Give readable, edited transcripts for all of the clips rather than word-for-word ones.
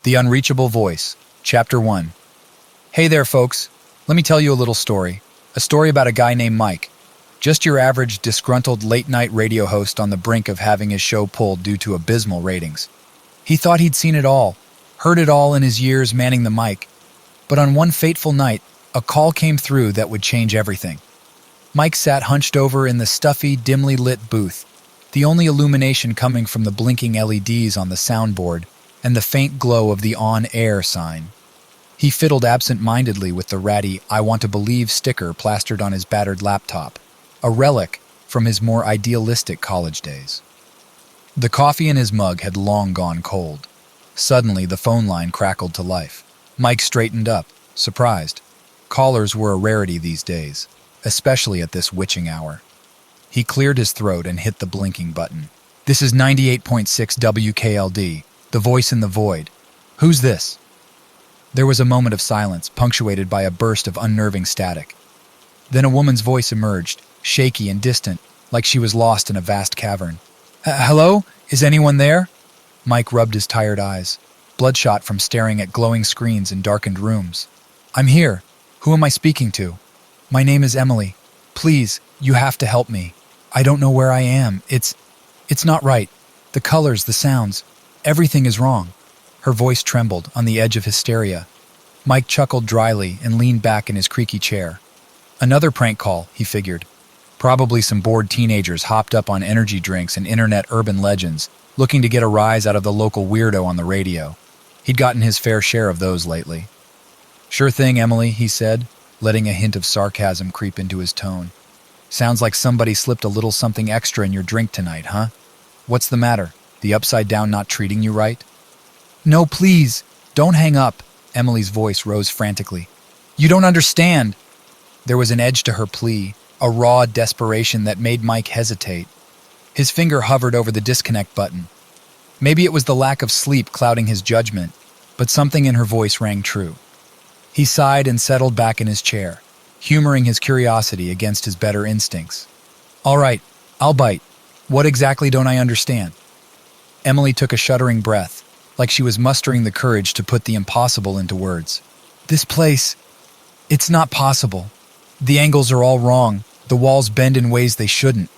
The Unreachable Voice, Chapter 1. Hey there, folks. Let me tell you a little story. A story about a guy named Mike. Just your average, disgruntled late-night radio host on the brink of having his show pulled due to abysmal ratings. He thought he'd seen it all, heard it all in his years manning the mic. But on one fateful night, a call came through that would change everything. Mike sat hunched over in the stuffy, dimly lit booth, the only illumination coming from the blinking LEDs on the soundboard and the faint glow of the on-air sign. He fiddled absent-mindedly with the ratty "I want to believe" sticker plastered on his battered laptop, a relic from his more idealistic college days. The coffee in his mug had long gone cold. Suddenly, the phone line crackled to life. Mike straightened up, surprised. Callers were a rarity these days, especially at this witching hour. He cleared his throat and hit the blinking button. "This is 98.6 WKLD, the voice in the void. Who's this?" There was a moment of silence, punctuated by a burst of unnerving static. Then a woman's voice emerged, shaky and distant, like she was lost in a vast cavern. "Hello? Is anyone there?" Mike rubbed his tired eyes, bloodshot from staring at glowing screens in darkened rooms. "I'm here. Who am I speaking to?" "My name is Emily. Please, you have to help me. I don't know where I am. It's not right. The colors, the sounds, everything is wrong." Her voice trembled, on the edge of hysteria. Mike chuckled dryly and leaned back in his creaky chair. Another prank call, he figured. Probably some bored teenagers hopped up on energy drinks and internet urban legends, looking to get a rise out of the local weirdo on the radio. He'd gotten his fair share of those lately. "Sure thing, Emily," he said, letting a hint of sarcasm creep into his tone. "Sounds like somebody slipped a little something extra in your drink tonight, huh? What's the matter? The Upside Down not treating you right?" "No, please, don't hang up," Emily's voice rose frantically. "You don't understand." There was an edge to her plea, a raw desperation that made Mike hesitate. His finger hovered over the disconnect button. Maybe it was the lack of sleep clouding his judgment, but something in her voice rang true. He sighed and settled back in his chair, humoring his curiosity against his better instincts. "All right, I'll bite. What exactly don't I understand?" Emily took a shuddering breath, like she was mustering the courage to put the impossible into words. "This place, it's not possible. The angles are all wrong, the walls bend in ways they shouldn't.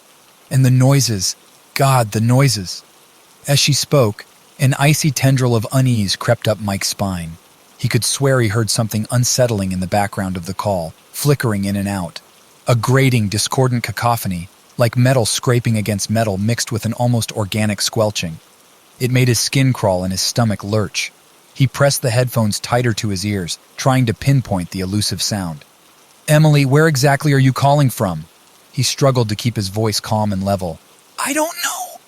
And the noises, God, the noises." As she spoke, an icy tendril of unease crept up Mike's spine. He could swear he heard something unsettling in the background of the call, flickering in and out. A grating, discordant cacophony, like metal scraping against metal mixed with an almost organic squelching. It made his skin crawl and his stomach lurch. He pressed the headphones tighter to his ears, trying to pinpoint the elusive sound. "Emily, where exactly are you calling from?" He struggled to keep his voice calm and level. "I don't know."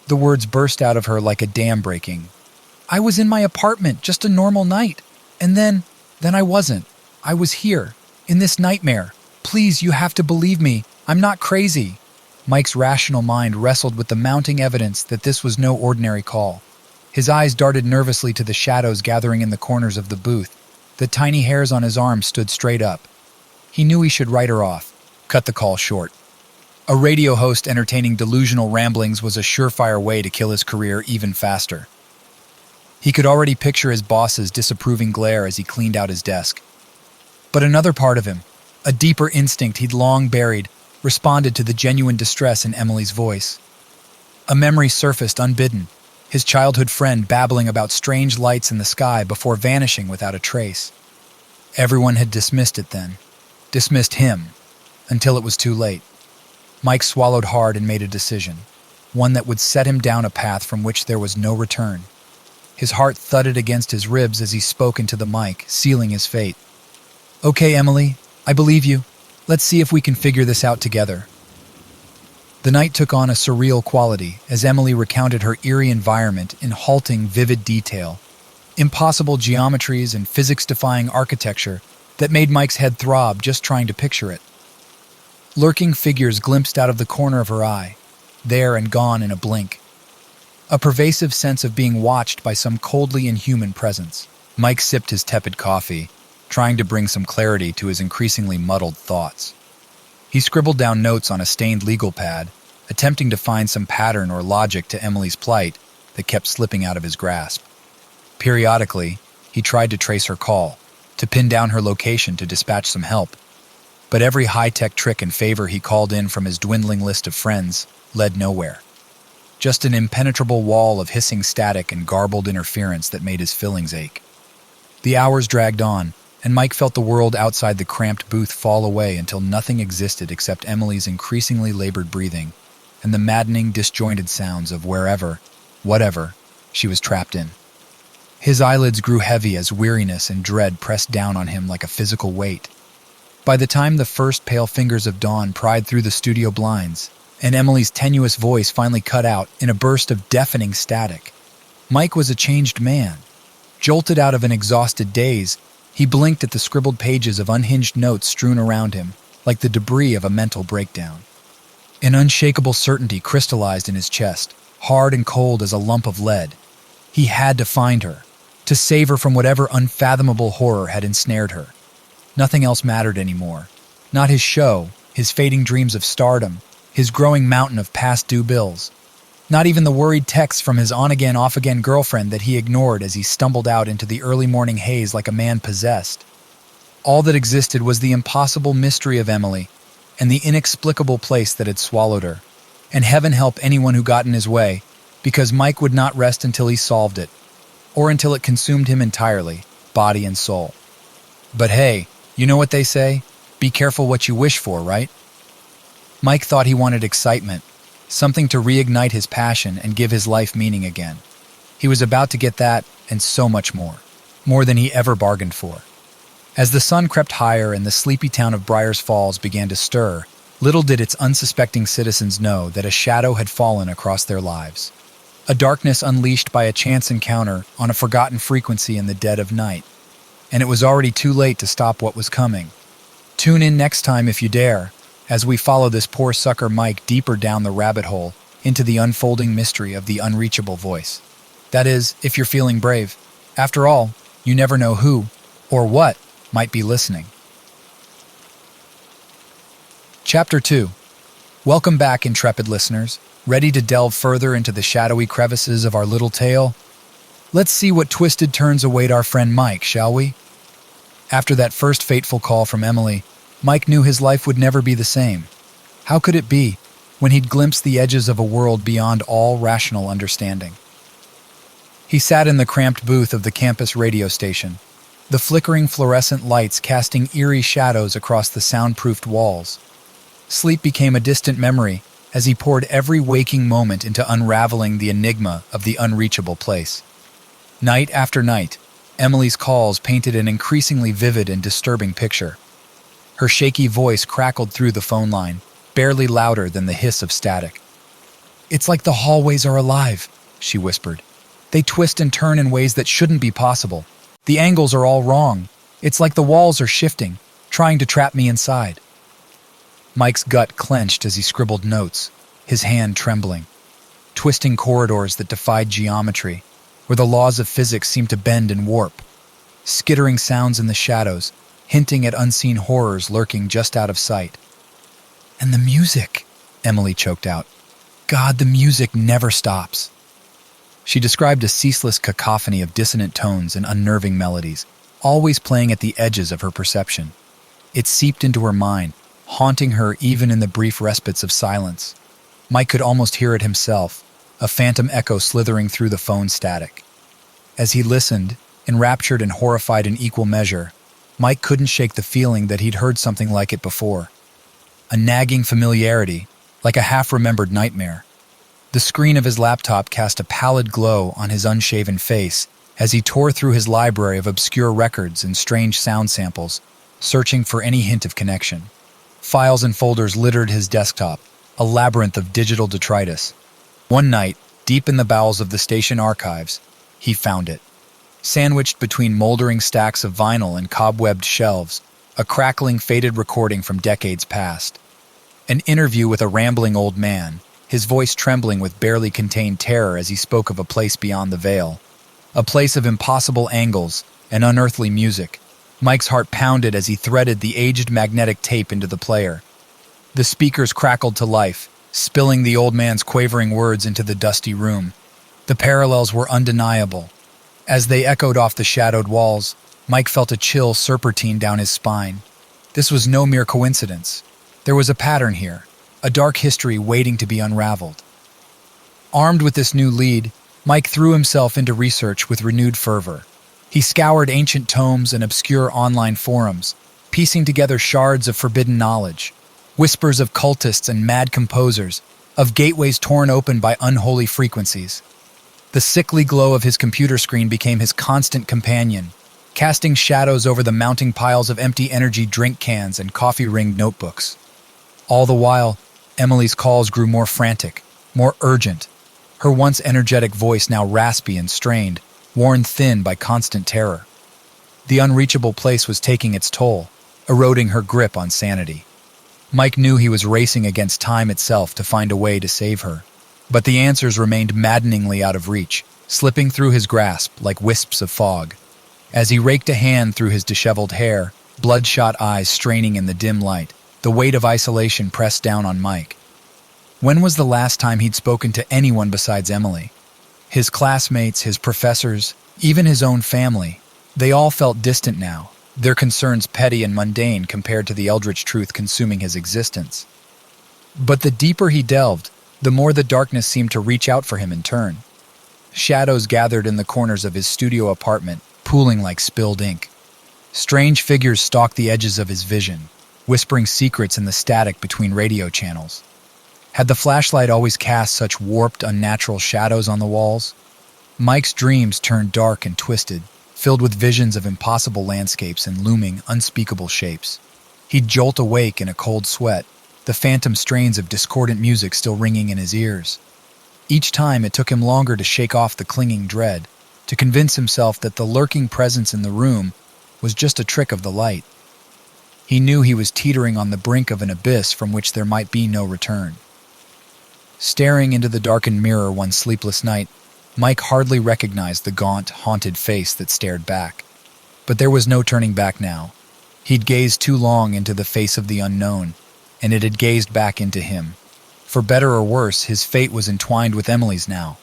The words burst out of her like a dam breaking. "I was in my apartment, just a normal night. And then I wasn't. I was here, in this nightmare. Please, you have to believe me. I'm not crazy." Mike's rational mind wrestled with the mounting evidence that this was no ordinary call. His eyes darted nervously to the shadows gathering in the corners of the booth. The tiny hairs on his arms stood straight up. He knew he should write her off, cut the call short. A radio host entertaining delusional ramblings was a surefire way to kill his career even faster. He could already picture his boss's disapproving glare as he cleaned out his desk. But another part of him, a deeper instinct he'd long buried, responded to the genuine distress in Emily's voice. A memory surfaced unbidden, his childhood friend babbling about strange lights in the sky before vanishing without a trace. Everyone had dismissed it then, dismissed him, until it was too late. Mike swallowed hard and made a decision, one that would set him down a path from which there was no return. His heart thudded against his ribs as he spoke into the mic, sealing his fate. "Okay, Emily, I believe you. Let's see if we can figure this out together." The night took on a surreal quality as Emily recounted her eerie environment in halting, vivid detail. Impossible geometries and physics-defying architecture that made Mike's head throb just trying to picture it. Lurking figures glimpsed out of the corner of her eye, there and gone in a blink. A pervasive sense of being watched by some coldly inhuman presence. Mike sipped his tepid coffee, trying to bring some clarity to his increasingly muddled thoughts. He scribbled down notes on a stained legal pad, attempting to find some pattern or logic to Emily's plight that kept slipping out of his grasp. Periodically, he tried to trace her call, to pin down her location to dispatch some help. But every high-tech trick and favor he called in from his dwindling list of friends led nowhere. Just an impenetrable wall of hissing static and garbled interference that made his fillings ache. The hours dragged on, and Mike felt the world outside the cramped booth fall away until nothing existed except Emily's increasingly labored breathing and the maddening, disjointed sounds of wherever, whatever, she was trapped in. His eyelids grew heavy as weariness and dread pressed down on him like a physical weight. By the time the first pale fingers of dawn pried through the studio blinds, and Emily's tenuous voice finally cut out in a burst of deafening static, Mike was a changed man. Jolted out of an exhausted daze, he blinked at the scribbled pages of unhinged notes strewn around him, like the debris of a mental breakdown. An unshakable certainty crystallized in his chest, hard and cold as a lump of lead. He had to find her, to save her from whatever unfathomable horror had ensnared her. Nothing else mattered anymore. Not his show, his fading dreams of stardom, his growing mountain of past due bills. Not even the worried texts from his on-again, off-again girlfriend that he ignored as he stumbled out into the early morning haze like a man possessed. All that existed was the impossible mystery of Emily and the inexplicable place that had swallowed her. And heaven help anyone who got in his way, because Mike would not rest until he solved it, or until it consumed him entirely, body and soul. But hey, you know what they say? Be careful what you wish for, right? Mike thought he wanted excitement, something to reignite his passion and give his life meaning again. He was about to get that, and so much more than he ever bargained for. As the sun crept higher and the sleepy town of Briars Falls began to stir, little did its unsuspecting citizens know that a shadow had fallen across their lives. A darkness unleashed by a chance encounter on a forgotten frequency in the dead of night. And it was already too late to stop what was coming. Tune in next time if you dare, as we follow this poor sucker Mike deeper down the rabbit hole into the unfolding mystery of the unreachable voice. That is, if you're feeling brave. After all, you never know who, or what, might be listening. Chapter 2. Welcome back, intrepid listeners. Ready to delve further into the shadowy crevices of our little tale? Let's see what twisted turns await our friend Mike, shall we? After that first fateful call from Emily, Mike knew his life would never be the same. How could it be, when he'd glimpsed the edges of a world beyond all rational understanding? He sat in the cramped booth of the campus radio station, the flickering fluorescent lights casting eerie shadows across the soundproofed walls. Sleep became a distant memory as he poured every waking moment into unraveling the enigma of the unreachable place. Night after night, Emily's calls painted an increasingly vivid and disturbing picture. Her shaky voice crackled through the phone line, barely louder than the hiss of static. "It's like the hallways are alive," she whispered. "They twist and turn in ways that shouldn't be possible. The angles are all wrong. It's like the walls are shifting, trying to trap me inside." Mike's gut clenched as he scribbled notes, his hand trembling. Twisting corridors that defied geometry, where the laws of physics seemed to bend and warp. Skittering sounds in the shadows, hinting at unseen horrors lurking just out of sight. "And the music," Emily choked out. "God, the music never stops." She described a ceaseless cacophony of dissonant tones and unnerving melodies, always playing at the edges of her perception. It seeped into her mind, haunting her even in the brief respites of silence. Mike could almost hear it himself, a phantom echo slithering through the phone static. As he listened, enraptured and horrified in equal measure, Mike couldn't shake the feeling that he'd heard something like it before. A nagging familiarity, like a half-remembered nightmare. The screen of his laptop cast a pallid glow on his unshaven face as he tore through his library of obscure records and strange sound samples, searching for any hint of connection. Files and folders littered his desktop, a labyrinth of digital detritus. One night, deep in the bowels of the station archives, he found it. Sandwiched between moldering stacks of vinyl and cobwebbed shelves, a crackling, faded recording from decades past. An interview with a rambling old man, his voice trembling with barely contained terror as he spoke of a place beyond the veil. A place of impossible angles and unearthly music. Mike's heart pounded as he threaded the aged magnetic tape into the player. The speakers crackled to life, spilling the old man's quavering words into the dusty room. The parallels were undeniable. As they echoed off the shadowed walls, Mike felt a chill serpentine down his spine. This was no mere coincidence. There was a pattern here, a dark history waiting to be unraveled. Armed with this new lead, Mike threw himself into research with renewed fervor. He scoured ancient tomes and obscure online forums, piecing together shards of forbidden knowledge, whispers of cultists and mad composers, of gateways torn open by unholy frequencies. The sickly glow of his computer screen became his constant companion, casting shadows over the mounting piles of empty energy drink cans and coffee-ringed notebooks. All the while, Emily's calls grew more frantic, more urgent, her once energetic voice now raspy and strained, worn thin by constant terror. The unreachable place was taking its toll, eroding her grip on sanity. Mike knew he was racing against time itself to find a way to save her. But the answers remained maddeningly out of reach, slipping through his grasp like wisps of fog. As he raked a hand through his disheveled hair, bloodshot eyes straining in the dim light, the weight of isolation pressed down on Mike. When was the last time he'd spoken to anyone besides Emily? His classmates, his professors, even his own family, they all felt distant now, their concerns petty and mundane compared to the eldritch truth consuming his existence. But the deeper he delved, the more the darkness seemed to reach out for him in turn. Shadows gathered in the corners of his studio apartment, pooling like spilled ink. Strange figures stalked the edges of his vision, whispering secrets in the static between radio channels. Had the flashlight always cast such warped, unnatural shadows on the walls? Mike's dreams turned dark and twisted, filled with visions of impossible landscapes and looming, unspeakable shapes. He'd jolt awake in a cold sweat, the phantom strains of discordant music still ringing in his ears. Each time it took him longer to shake off the clinging dread, to convince himself that the lurking presence in the room was just a trick of the light. He knew he was teetering on the brink of an abyss from which there might be no return. Staring into the darkened mirror one sleepless night, Mike hardly recognized the gaunt, haunted face that stared back. But there was no turning back now. He'd gazed too long into the face of the unknown, and it had gazed back into him. For better or worse, his fate was entwined with Emily's now.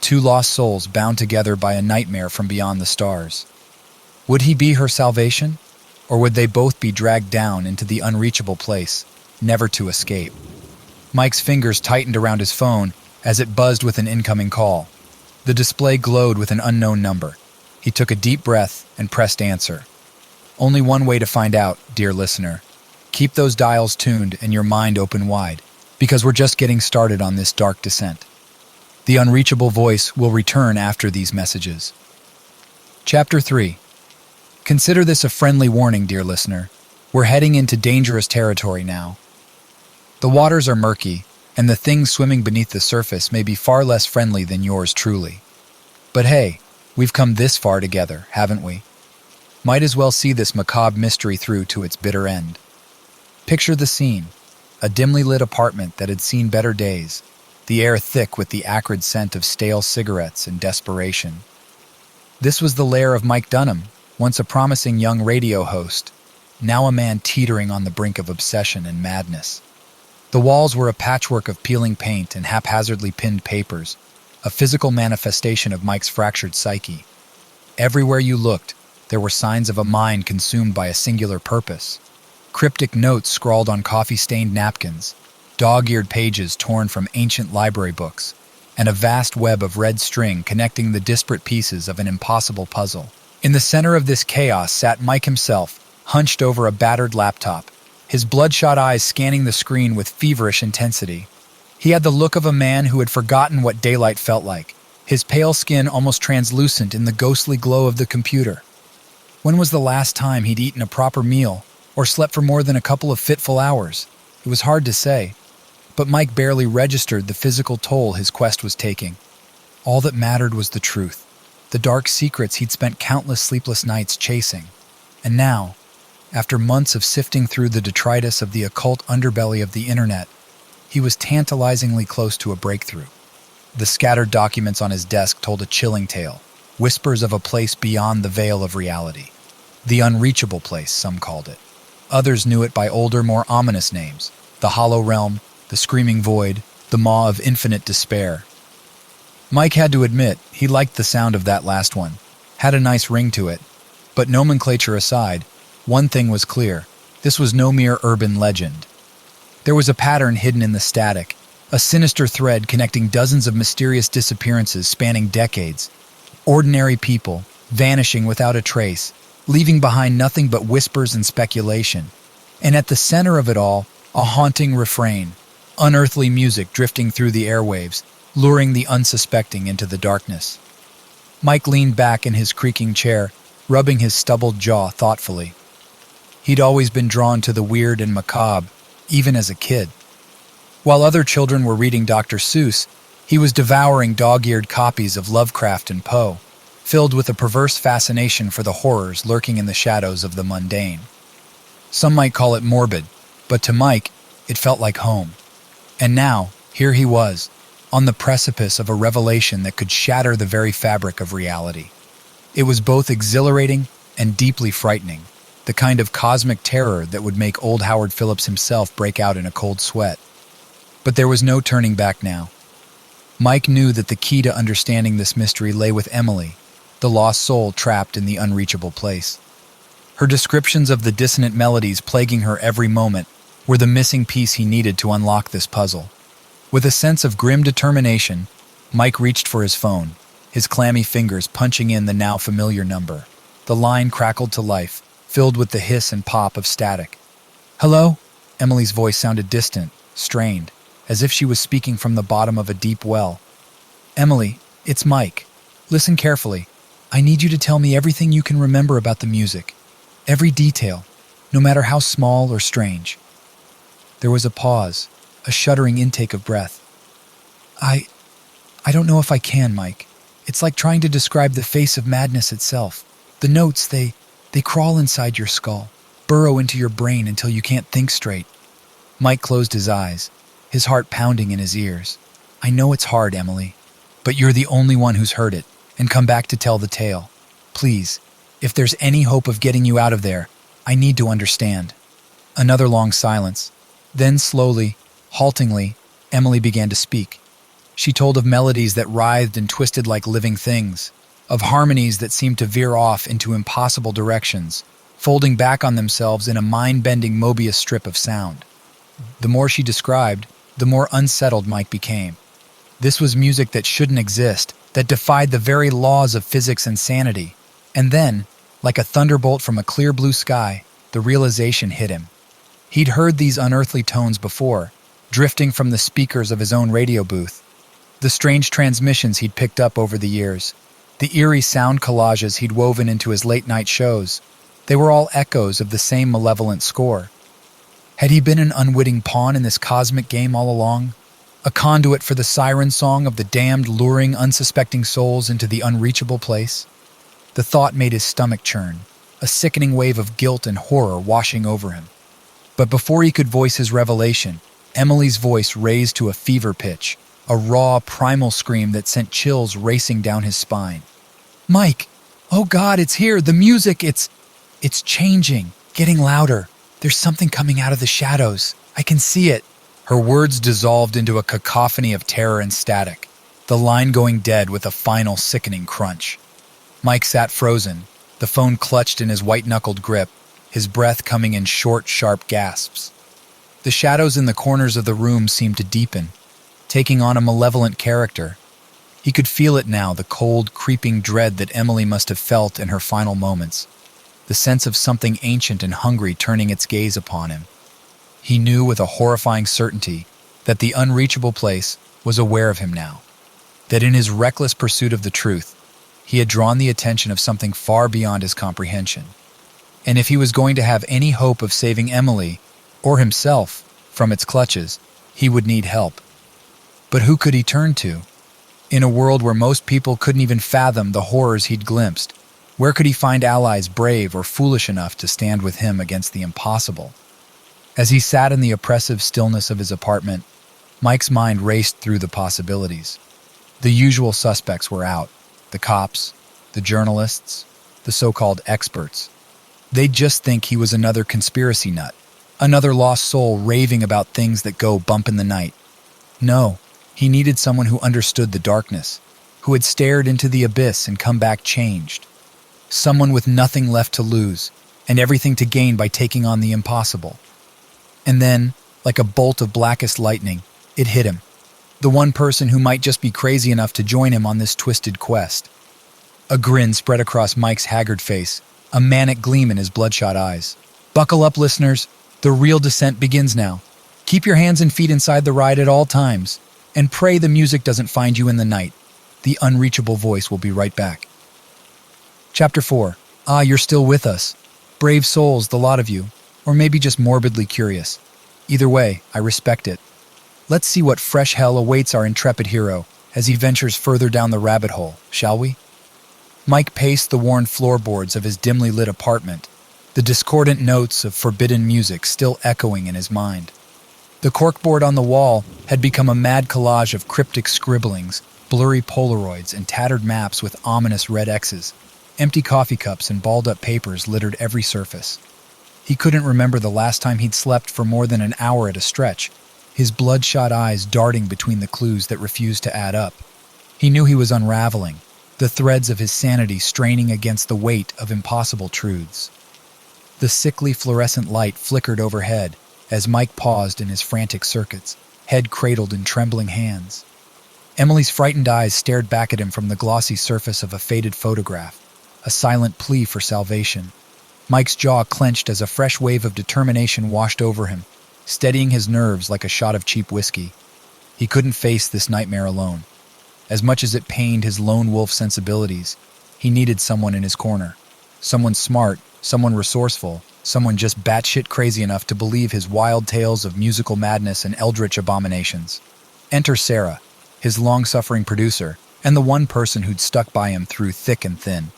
Two lost souls bound together by a nightmare from beyond the stars. Would he be her salvation? Or would they both be dragged down into the unreachable place, never to escape? Mike's fingers tightened around his phone as it buzzed with an incoming call. The display glowed with an unknown number. He took a deep breath and pressed answer. Only one way to find out, dear listener. Keep those dials tuned and your mind open wide, because we're just getting started on this dark descent. The Unreachable Voice will return after these messages. Chapter 3. Consider this a friendly warning, dear listener. We're heading into dangerous territory now. The waters are murky, and the things swimming beneath the surface may be far less friendly than yours truly. But hey, we've come this far together, haven't we? Might as well see this macabre mystery through to its bitter end. Picture the scene. A dimly lit apartment that had seen better days, the air thick with the acrid scent of stale cigarettes and desperation. This was the lair of Mike Dunham, once a promising young radio host, now a man teetering on the brink of obsession and madness. The walls were a patchwork of peeling paint and haphazardly pinned papers, a physical manifestation of Mike's fractured psyche. Everywhere you looked, there were signs of a mind consumed by a singular purpose. Cryptic notes scrawled on coffee-stained napkins, dog-eared pages torn from ancient library books, and a vast web of red string connecting the disparate pieces of an impossible puzzle. In the center of this chaos sat Mike himself, hunched over a battered laptop, his bloodshot eyes scanning the screen with feverish intensity. He had the look of a man who had forgotten what daylight felt like, his pale skin almost translucent in the ghostly glow of the computer. When was the last time he'd eaten a proper meal, or slept for more than a couple of fitful hours? It was hard to say, but Mike barely registered the physical toll his quest was taking. All that mattered was the truth, the dark secrets he'd spent countless sleepless nights chasing. And now, after months of sifting through the detritus of the occult underbelly of the internet, he was tantalizingly close to a breakthrough. The scattered documents on his desk told a chilling tale, whispers of a place beyond the veil of reality. The Unreachable Place, some called it. Others knew it by older, more ominous names: the Hollow Realm, the Screaming Void, the Maw of Infinite Despair. Mike had to admit he liked the sound of that last one. had a nice ring to it. But nomenclature aside, one thing was clear. This was no mere urban legend. There was a pattern hidden in the static, a sinister thread connecting dozens of mysterious disappearances spanning decades. Ordinary people, vanishing without a trace, leaving behind nothing but whispers and speculation. And at the center of it all, a haunting refrain, unearthly music drifting through the airwaves, luring the unsuspecting into the darkness. Mike leaned back in his creaking chair, rubbing his stubbled jaw thoughtfully. He'd always been drawn to the weird and macabre, even as a kid. While other children were reading Dr. Seuss, he was devouring dog-eared copies of Lovecraft and Poe, filled with a perverse fascination for the horrors lurking in the shadows of the mundane. Some might call it morbid, but to Mike, it felt like home. And now, here he was, on the precipice of a revelation that could shatter the very fabric of reality. It was both exhilarating and deeply frightening, the kind of cosmic terror that would make old Howard Phillips himself break out in a cold sweat. But there was no turning back now. Mike knew that the key to understanding this mystery lay with Emily, the lost soul trapped in the unreachable place. Her descriptions of the dissonant melodies plaguing her every moment were the missing piece he needed to unlock this puzzle. With a sense of grim determination, Mike reached for his phone, his clammy fingers punching in the now familiar number. The line crackled to life, filled with the hiss and pop of static. "Hello?" Emily's voice sounded distant, strained, as if she was speaking from the bottom of a deep well. "Emily, it's Mike. Listen carefully. I need you to tell me everything you can remember about the music. Every detail, no matter how small or strange." There was a pause, a shuddering intake of breath. I don't know if I can, Mike. It's like trying to describe the face of madness itself. The notes, they crawl inside your skull, burrow into your brain until you can't think straight." Mike closed his eyes, his heart pounding in his ears. "I know it's hard, Emily, but you're the only one who's heard it and come back to tell the tale. Please, if there's any hope of getting you out of there, I need to understand." Another long silence. Then slowly, haltingly, Emily began to speak. She told of melodies that writhed and twisted like living things, of harmonies that seemed to veer off into impossible directions, folding back on themselves in a mind-bending Mobius strip of sound. The more she described, the more unsettled Mike became. This was music that shouldn't exist, that defied the very laws of physics and sanity. And then, like a thunderbolt from a clear blue sky, the realization hit him. He'd heard these unearthly tones before, drifting from the speakers of his own radio booth. The strange transmissions he'd picked up over the years, the eerie sound collages he'd woven into his late-night shows, they were all echoes of the same malevolent score. Had he been an unwitting pawn in this cosmic game all along? A conduit for the siren song of the damned luring unsuspecting souls into the unreachable place? The thought made his stomach churn, a sickening wave of guilt and horror washing over him. But before he could voice his revelation, Emily's voice raised to a fever pitch, a raw, primal scream that sent chills racing down his spine. "Mike! Oh God, it's here! The music, it's changing, getting louder. There's something coming out of the shadows. I can see it." Her words dissolved into a cacophony of terror and static, the line going dead with a final sickening crunch. Mike sat frozen, the phone clutched in his white-knuckled grip, his breath coming in short, sharp gasps. The shadows in the corners of the room seemed to deepen, taking on a malevolent character. He could feel it now, the cold, creeping dread that Emily must have felt in her final moments, the sense of something ancient and hungry turning its gaze upon him. He knew with a horrifying certainty that the unreachable place was aware of him now, that in his reckless pursuit of the truth, he had drawn the attention of something far beyond his comprehension. And if he was going to have any hope of saving Emily, or himself, from its clutches, he would need help. But who could he turn to? In a world where most people couldn't even fathom the horrors he'd glimpsed, where could he find allies brave or foolish enough to stand with him against the impossible? As he sat in the oppressive stillness of his apartment, Mike's mind raced through the possibilities. The usual suspects were out: the cops, the journalists, the so-called experts. They'd just think he was another conspiracy nut, another lost soul raving about things that go bump in the night. No, he needed someone who understood the darkness, who had stared into the abyss and come back changed, Someone with nothing left to lose and everything to gain by taking on the impossible. And then, like a bolt of blackest lightning, it hit him. The one person who might just be crazy enough to join him on this twisted quest. A grin spread across Mike's haggard face, a manic gleam in his bloodshot eyes. Buckle up, listeners. The real descent begins now. Keep your hands and feet inside the ride at all times, and pray the music doesn't find you in the night. The Unreachable Voice will be right back. Chapter 4. Ah, you're still with us. Brave souls, the lot of you. Or maybe just morbidly curious. Either way, I respect it. Let's see what fresh hell awaits our intrepid hero as he ventures further down the rabbit hole, shall we? Mike paced the worn floorboards of his dimly lit apartment, the discordant notes of forbidden music still echoing in his mind. The corkboard on the wall had become a mad collage of cryptic scribblings, blurry Polaroids, and tattered maps with ominous red X's. Empty coffee cups and balled-up papers littered every surface. He couldn't remember the last time he'd slept for more than an hour at a stretch, his bloodshot eyes darting between the clues that refused to add up. He knew he was unraveling, the threads of his sanity straining against the weight of impossible truths. The sickly fluorescent light flickered overhead as Mike paused in his frantic circuits, head cradled in trembling hands. Emily's frightened eyes stared back at him from the glossy surface of a faded photograph, a silent plea for salvation. Mike's jaw clenched as a fresh wave of determination washed over him, steadying his nerves like a shot of cheap whiskey. He couldn't face this nightmare alone. As much as it pained his lone wolf sensibilities, he needed someone in his corner. Someone smart, someone resourceful, someone just batshit crazy enough to believe his wild tales of musical madness and eldritch abominations. Enter Sarah, his long-suffering producer, and the one person who'd stuck by him through thick and thin.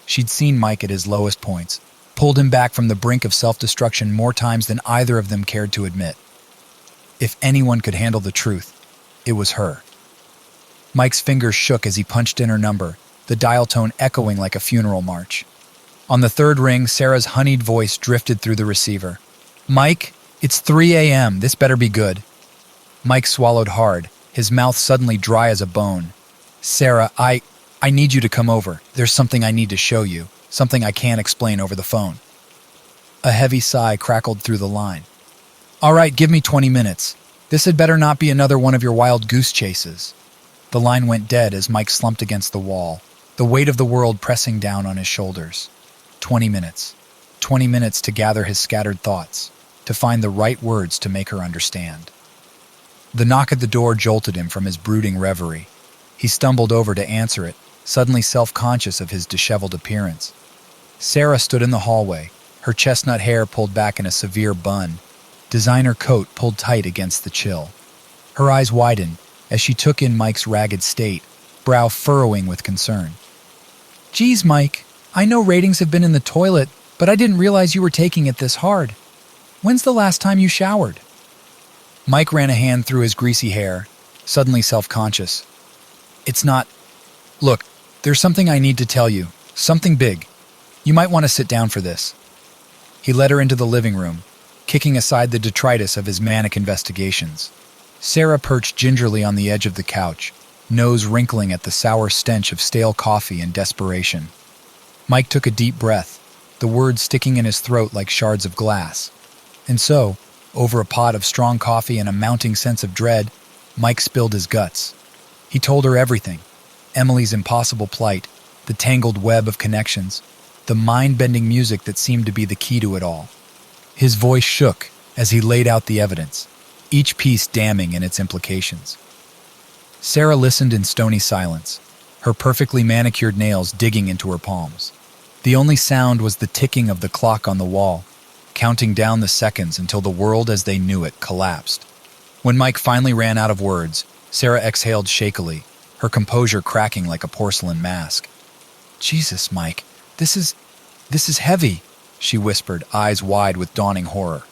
She'd seen Mike at his lowest points, pulled him back from the brink of self-destruction more times than either of them cared to admit. If anyone could handle the truth, it was her. Mike's fingers shook as he punched in her number, the dial tone echoing like a funeral march. On the third ring, Sarah's honeyed voice drifted through the receiver. "Mike, it's 3 a.m. This better be good." Mike swallowed hard, his mouth suddenly dry as a bone. "Sarah, I need you to come over. There's something I need to show you. Something I can't explain over the phone." A heavy sigh crackled through the line. "All right, give me 20 minutes. This had better not be another one of your wild goose chases." The line went dead as Mike slumped against the wall, the weight of the world pressing down on his shoulders. 20 minutes. 20 minutes to gather his scattered thoughts, to find the right words to make her understand. The knock at the door jolted him from his brooding reverie. He stumbled over to answer it, suddenly self-conscious of his disheveled appearance. Sarah stood in the hallway, her chestnut hair pulled back in a severe bun, designer coat pulled tight against the chill. Her eyes widened as she took in Mike's ragged state, brow furrowing with concern. "Geez, Mike, I know ratings have been in the toilet, but I didn't realize you were taking it this hard. When's the last time you showered?" Mike ran a hand through his greasy hair, suddenly self-conscious. "It's not... Look, there's something I need to tell you. Something big. You might want to sit down for this." He led her into the living room, kicking aside the detritus of his manic investigations. Sarah perched gingerly on the edge of the couch, nose wrinkling at the sour stench of stale coffee and desperation. Mike took a deep breath, the words sticking in his throat like shards of glass. And so, over a pot of strong coffee and a mounting sense of dread, Mike spilled his guts. He told her everything. Emily's impossible plight, the tangled web of connections, the mind-bending music that seemed to be the key to it all. His voice shook as he laid out the evidence, each piece damning in its implications. Sarah listened in stony silence, her perfectly manicured nails digging into her palms. The only sound was the ticking of the clock on the wall, counting down the seconds until the world as they knew it collapsed. When Mike finally ran out of words, Sarah exhaled shakily, her composure cracking like a porcelain mask. "Jesus, Mike, this is heavy," she whispered, eyes wide with dawning horror.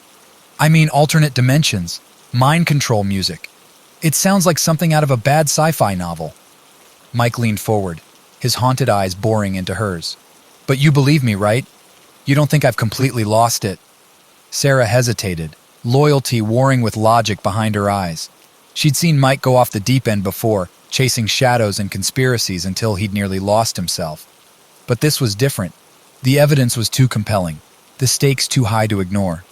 "I mean alternate dimensions, mind control music. It sounds like something out of a bad sci-fi novel." Mike leaned forward, his haunted eyes boring into hers. "But you believe me, right? You don't think I've completely lost it?" Sarah hesitated, loyalty warring with logic behind her eyes. She'd seen Mike go off the deep end before, chasing shadows and conspiracies until he'd nearly lost himself. But this was different. The evidence was too compelling, the stakes too high to ignore.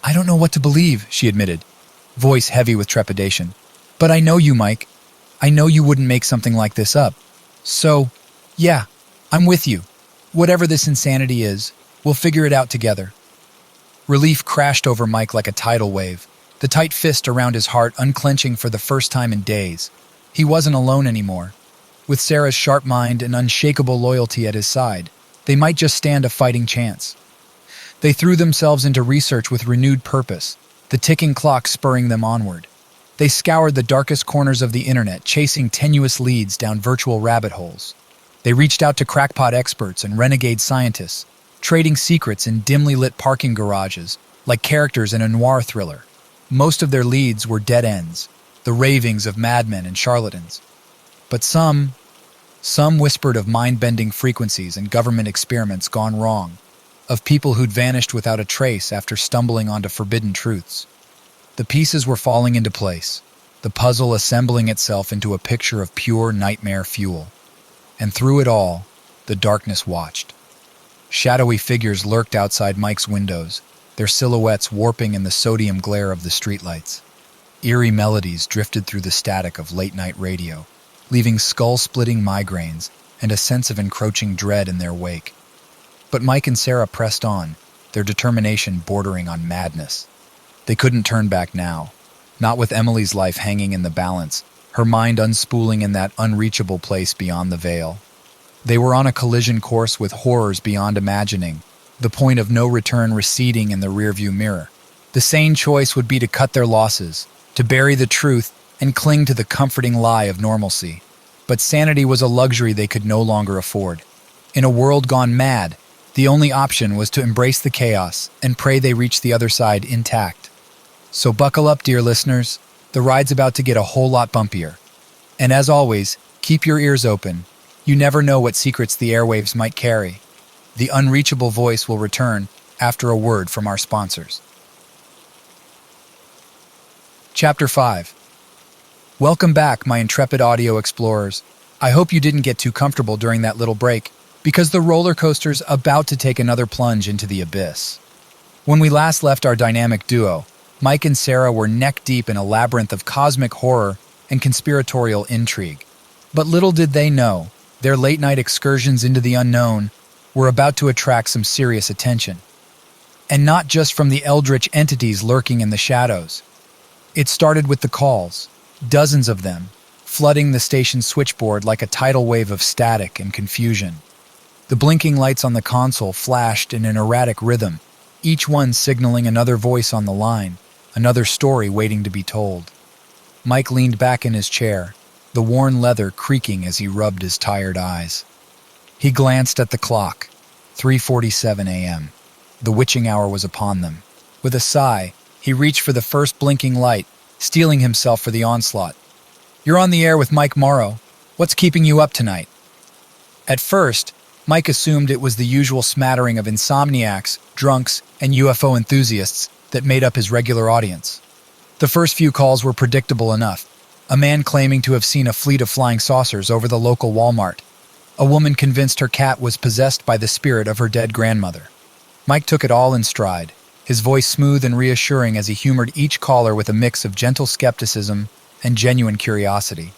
"I don't know what to believe," she admitted, voice heavy with trepidation. "But I know you, Mike. I know you wouldn't make something like this up. So, yeah, I'm with you. Whatever this insanity is, we'll figure it out together." Relief crashed over Mike like a tidal wave, the tight fist around his heart unclenching for the first time in days. He wasn't alone anymore. With Sarah's sharp mind and unshakable loyalty at his side, they might just stand a fighting chance. They threw themselves into research with renewed purpose, the ticking clock spurring them onward. They scoured the darkest corners of the internet, chasing tenuous leads down virtual rabbit holes. They reached out to crackpot experts and renegade scientists, trading secrets in dimly lit parking garages, like characters in a noir thriller. Most of their leads were dead ends, the ravings of madmen and charlatans. But some whispered of mind-bending frequencies and government experiments gone wrong, of people who'd vanished without a trace after stumbling onto forbidden truths. The pieces were falling into place, the puzzle assembling itself into a picture of pure nightmare fuel. And through it all, the darkness watched. Shadowy figures lurked outside Mike's windows, their silhouettes warping in the sodium glare of the streetlights. Eerie melodies drifted through the static of late-night radio, leaving skull-splitting migraines and a sense of encroaching dread in their wake. But Mike and Sarah pressed on, their determination bordering on madness. They couldn't turn back now, not with Emily's life hanging in the balance, her mind unspooling in that unreachable place beyond the veil. They were on a collision course with horrors beyond imagining, the point of no return receding in the rearview mirror. The sane choice would be to cut their losses, to bury the truth, and cling to the comforting lie of normalcy. But sanity was a luxury they could no longer afford. In a world gone mad, the only option was to embrace the chaos and pray they reach the other side intact. So buckle up, dear listeners. The ride's about to get a whole lot bumpier. And as always, keep your ears open. You never know what secrets the airwaves might carry. The Unreachable Voice will return after a word from our sponsors. Chapter 5. Welcome back, my intrepid audio explorers. I hope you didn't get too comfortable during that little break, because the roller coaster's about to take another plunge into the abyss. When we last left our dynamic duo, Mike and Sarah were neck-deep in a labyrinth of cosmic horror and conspiratorial intrigue. But little did they know, their late-night excursions into the unknown were about to attract some serious attention. And not just from the eldritch entities lurking in the shadows. It started with the calls, dozens of them, flooding the station's switchboard like a tidal wave of static and confusion. The blinking lights on the console flashed in an erratic rhythm, each one signaling another voice on the line, another story waiting to be told. Mike leaned back in his chair, the worn leather creaking as he rubbed his tired eyes. He glanced at the clock, 3:47 a.m. The witching hour was upon them. With a sigh, he reached for the first blinking light, steeling himself for the onslaught. "You're on the air with Mike Morrow. What's keeping you up tonight?" At first, Mike assumed it was the usual smattering of insomniacs, drunks, and UFO enthusiasts that made up his regular audience. The first few calls were predictable enough. A man claiming to have seen a fleet of flying saucers over the local Walmart. A woman convinced her cat was possessed by the spirit of her dead grandmother. Mike took it all in stride, his voice smooth and reassuring as he humored each caller with a mix of gentle skepticism and genuine curiosity.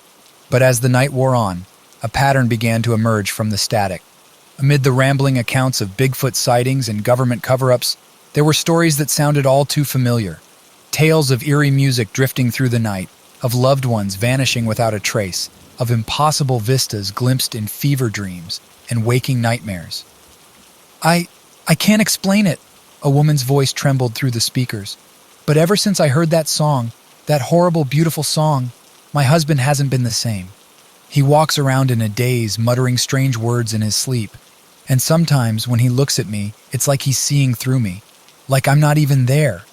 But as the night wore on, a pattern began to emerge from the static. Amid the rambling accounts of Bigfoot sightings and government cover-ups, there were stories that sounded all too familiar. Tales of eerie music drifting through the night, of loved ones vanishing without a trace, of impossible vistas glimpsed in fever dreams and waking nightmares. I can't explain it," a woman's voice trembled through the speakers. "But ever since I heard that song, that horrible, beautiful song, my husband hasn't been the same. He walks around in a daze, muttering strange words in his sleep. And sometimes, when he looks at me, it's like he's seeing through me, like I'm not even there."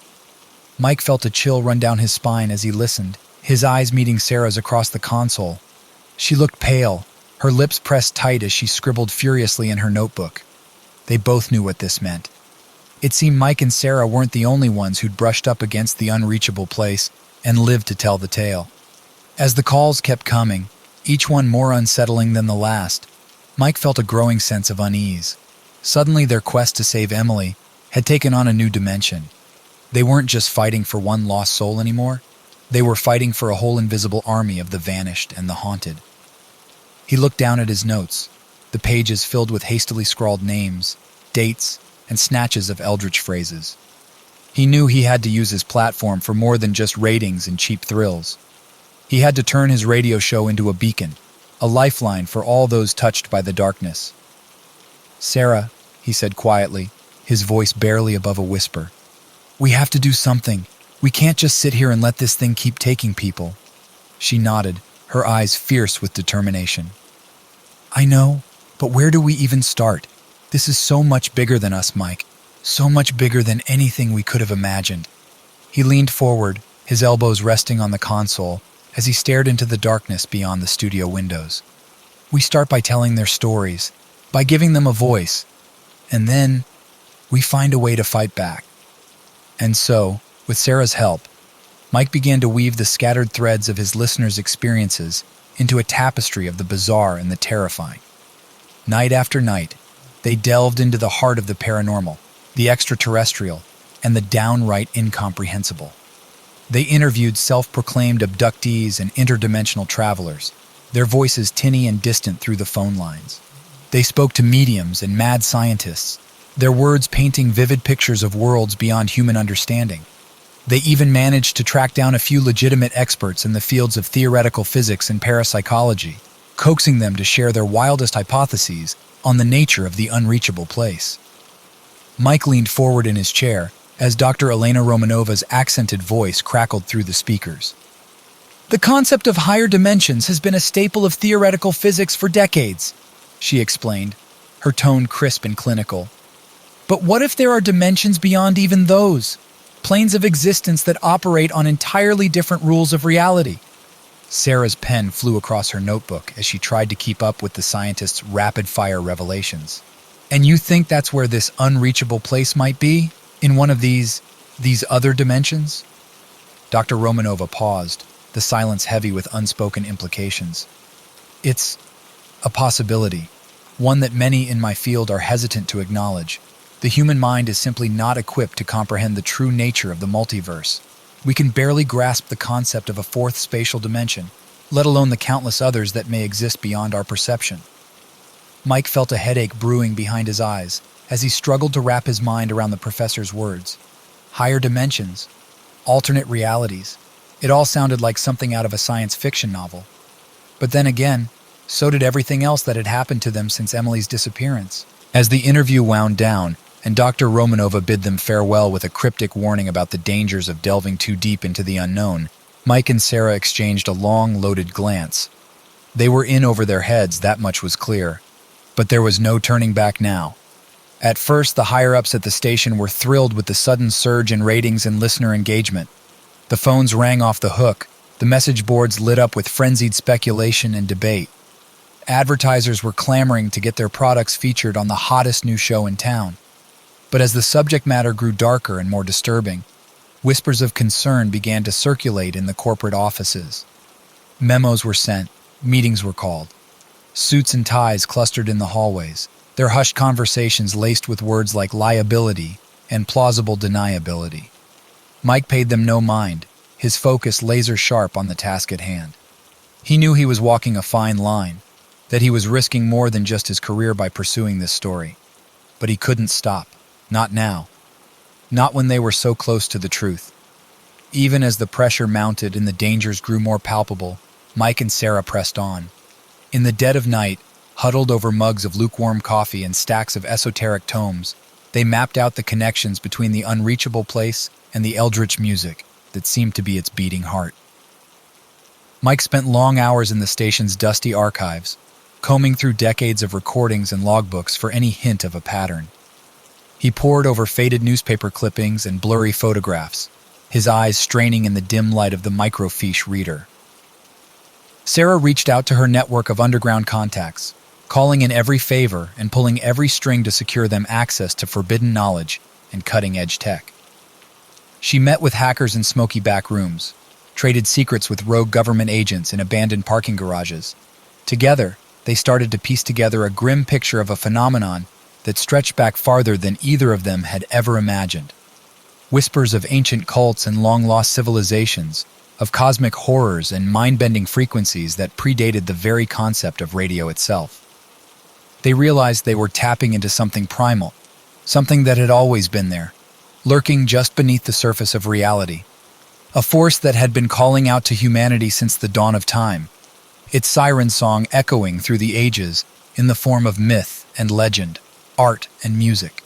Mike felt a chill run down his spine as he listened, his eyes meeting Sarah's across the console. She looked pale, her lips pressed tight as she scribbled furiously in her notebook. They both knew what this meant. It seemed Mike and Sarah weren't the only ones who'd brushed up against the unreachable place and lived to tell the tale. As the calls kept coming, each one more unsettling than the last, Mike felt a growing sense of unease. Suddenly, their quest to save Emily had taken on a new dimension. They weren't just fighting for one lost soul anymore. They were fighting for a whole invisible army of the vanished and the haunted. He looked down at his notes, the pages filled with hastily scrawled names, dates, and snatches of eldritch phrases. He knew he had to use his platform for more than just ratings and cheap thrills. He had to turn his radio show into a beacon, a lifeline for all those touched by the darkness. "Sarah," he said quietly, his voice barely above a whisper, "we have to do something. We can't just sit here and let this thing keep taking people." She nodded, her eyes fierce with determination. "I know, but where do we even start? This is so much bigger than us, Mike. So much bigger than anything we could have imagined." He leaned forward, his elbows resting on the console, as he stared into the darkness beyond the studio windows. "We start by telling their stories, by giving them a voice, and then we find a way to fight back." And so, with Sarah's help, Mike began to weave the scattered threads of his listeners' experiences into a tapestry of the bizarre and the terrifying. Night after night, they delved into the heart of the paranormal, the extraterrestrial, and the downright incomprehensible. They interviewed self-proclaimed abductees and interdimensional travelers, their voices tinny and distant through the phone lines. They spoke to mediums and mad scientists, their words painting vivid pictures of worlds beyond human understanding. They even managed to track down a few legitimate experts in the fields of theoretical physics and parapsychology, coaxing them to share their wildest hypotheses on the nature of the unreachable place. Mike leaned forward in his chair as Dr. Elena Romanova's accented voice crackled through the speakers. "The concept of higher dimensions has been a staple of theoretical physics for decades," she explained, her tone crisp and clinical. "But what if there are dimensions beyond even those? Planes of existence that operate on entirely different rules of reality?" Sarah's pen flew across her notebook as she tried to keep up with the scientist's rapid-fire revelations. "And you think that's where this unreachable place might be? In one of these other dimensions?" Dr. Romanova paused, the silence heavy with unspoken implications. "It's a possibility, one that many in my field are hesitant to acknowledge. The human mind is simply not equipped to comprehend the true nature of the multiverse. We can barely grasp the concept of a fourth spatial dimension, let alone the countless others that may exist beyond our perception." Mike felt a headache brewing behind his eyes as he struggled to wrap his mind around the professor's words. Higher dimensions, alternate realities. It all sounded like something out of a science fiction novel. But then again, so did everything else that had happened to them since Emily's disappearance. As the interview wound down, and Dr. Romanova bid them farewell with a cryptic warning about the dangers of delving too deep into the unknown, Mike and Sarah exchanged a long, loaded glance. They were in over their heads, that much was clear. But there was no turning back now. At first, the higher-ups at the station were thrilled with the sudden surge in ratings and listener engagement. The phones rang off the hook, the message boards lit up with frenzied speculation and debate. Advertisers were clamoring to get their products featured on the hottest new show in town. But as the subject matter grew darker and more disturbing, whispers of concern began to circulate in the corporate offices. Memos were sent, meetings were called. Suits and ties clustered in the hallways, their hushed conversations laced with words like liability and plausible deniability. Mike paid them no mind, his focus laser-sharp on the task at hand. He knew he was walking a fine line, that he was risking more than just his career by pursuing this story. But he couldn't stop. Not now. Not when they were so close to the truth. Even as the pressure mounted and the dangers grew more palpable, Mike and Sarah pressed on. In the dead of night, huddled over mugs of lukewarm coffee and stacks of esoteric tomes, they mapped out the connections between the unreachable place and the eldritch music that seemed to be its beating heart. Mike spent long hours in the station's dusty archives, combing through decades of recordings and logbooks for any hint of a pattern. He pored over faded newspaper clippings and blurry photographs, his eyes straining in the dim light of the microfiche reader. Sarah reached out to her network of underground contacts, calling in every favor and pulling every string to secure them access to forbidden knowledge and cutting-edge tech. She met with hackers in smoky back rooms, traded secrets with rogue government agents in abandoned parking garages. Together, they started to piece together a grim picture of a phenomenon that stretched back farther than either of them had ever imagined. Whispers of ancient cults and long-lost civilizations, of cosmic horrors and mind-bending frequencies that predated the very concept of radio itself. They realized they were tapping into something primal, something that had always been there, lurking just beneath the surface of reality. A force that had been calling out to humanity since the dawn of time, its siren song echoing through the ages in the form of myth and legend, art and music.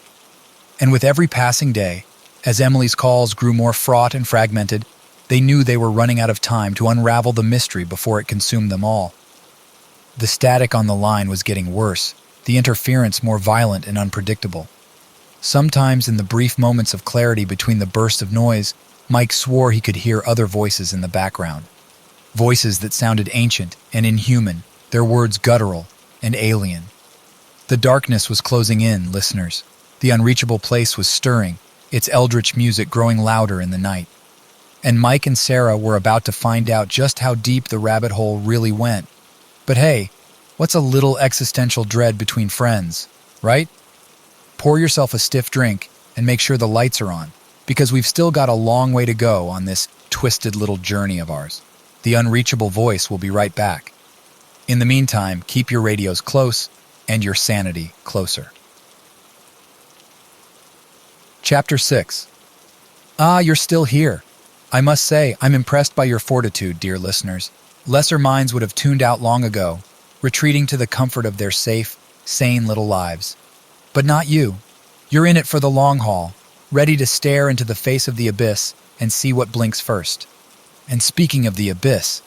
And with every passing day, as Emily's calls grew more fraught and fragmented, they knew they were running out of time to unravel the mystery before it consumed them all. The static on the line was getting worse, the interference more violent and unpredictable. Sometimes in the brief moments of clarity between the bursts of noise, Mike swore he could hear other voices in the background. Voices that sounded ancient and inhuman, their words guttural and alien. The darkness was closing in, listeners. The unreachable place was stirring, its eldritch music growing louder in the night. And Mike and Sarah were about to find out just how deep the rabbit hole really went. But hey, what's a little existential dread between friends, right? Pour yourself a stiff drink and make sure the lights are on, because we've still got a long way to go on this twisted little journey of ours. The Unreachable Voice will be right back. In the meantime, keep your radios close and your sanity closer. Chapter 6. Ah, you're still here. I must say, I'm impressed by your fortitude, dear listeners. Lesser minds would have tuned out long ago, retreating to the comfort of their safe, sane little lives. But not you. You're in it for the long haul, ready to stare into the face of the abyss and see what blinks first. And speaking of the abyss,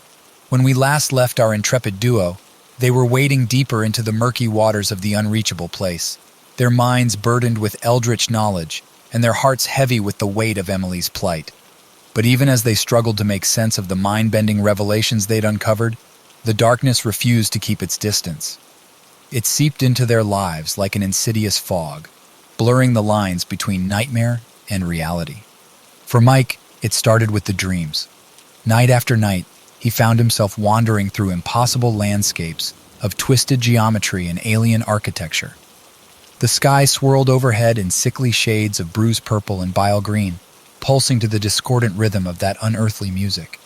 when we last left our intrepid duo, they were wading deeper into the murky waters of the unreachable place, their minds burdened with eldritch knowledge, and their hearts heavy with the weight of Emily's plight. But even as they struggled to make sense of the mind-bending revelations they'd uncovered, the darkness refused to keep its distance. It seeped into their lives like an insidious fog, blurring the lines between nightmare and reality. For Mike, it started with the dreams. Night after night, he found himself wandering through impossible landscapes of twisted geometry and alien architecture. The sky swirled overhead in sickly shades of bruised purple and bile green, pulsing to the discordant rhythm of that unearthly music.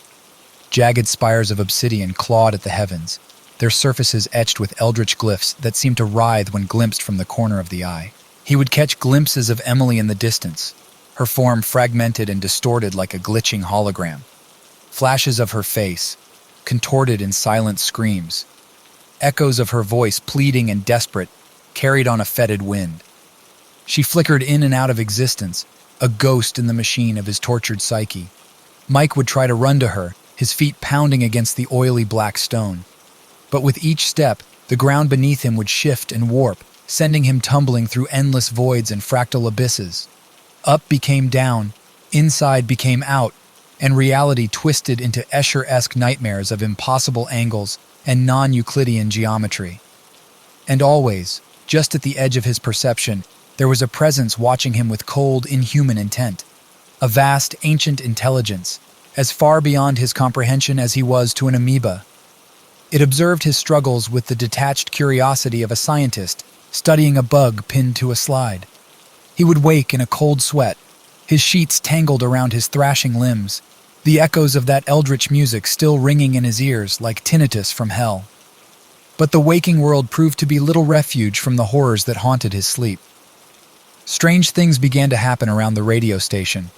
Jagged spires of obsidian clawed at the heavens, their surfaces etched with eldritch glyphs that seemed to writhe when glimpsed from the corner of the eye. He would catch glimpses of Emily in the distance, her form fragmented and distorted like a glitching hologram. Flashes of her face, contorted in silent screams. Echoes of her voice, pleading and desperate, carried on a fetid wind. She flickered in and out of existence, a ghost in the machine of his tortured psyche. Mike would try to run to her, his feet pounding against the oily black stone. But with each step, the ground beneath him would shift and warp, sending him tumbling through endless voids and fractal abysses. Up became down, inside became out, and reality twisted into Escher-esque nightmares of impossible angles and non-Euclidean geometry. And always, just at the edge of his perception, there was a presence watching him with cold, inhuman intent. A vast, ancient intelligence, as far beyond his comprehension as he was to an amoeba. It observed his struggles with the detached curiosity of a scientist studying a bug pinned to a slide. He would wake in a cold sweat, his sheets tangled around his thrashing limbs, the echoes of that eldritch music still ringing in his ears like tinnitus from hell. But the waking world proved to be little refuge from the horrors that haunted his sleep. Strange things began to happen around the radio station.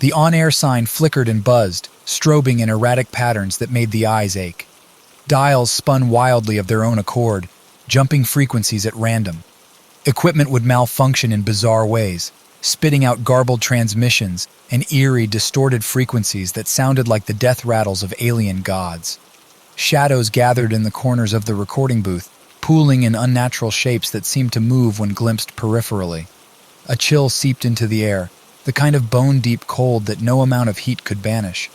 The on-air sign flickered and buzzed, strobing in erratic patterns that made the eyes ache. Dials spun wildly of their own accord, jumping frequencies at random. Equipment would malfunction in bizarre ways, spitting out garbled transmissions and eerie, distorted frequencies that sounded like the death rattles of alien gods. Shadows gathered in the corners of the recording booth, pooling in unnatural shapes that seemed to move when glimpsed peripherally. A chill seeped into the air, the kind of bone-deep cold that no amount of heat could banish.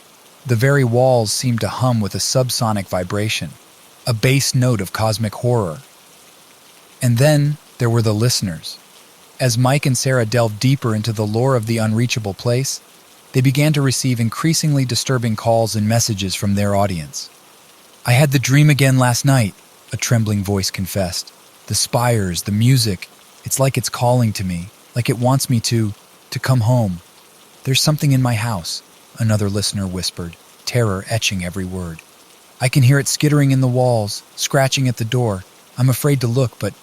The very walls seemed to hum with a subsonic vibration, a bass note of cosmic horror. And then there were the listeners. As Mike and Sarah delved deeper into the lore of the Unreachable Place, they began to receive increasingly disturbing calls and messages from their audience. "I had the dream again last night," a trembling voice confessed. "The spires, the music, It's like it's calling to me, like it wants me to come home. There's something in my house, another listener whispered, terror etching every word. I can hear it skittering in the walls, scratching at the door. I'm afraid to look, but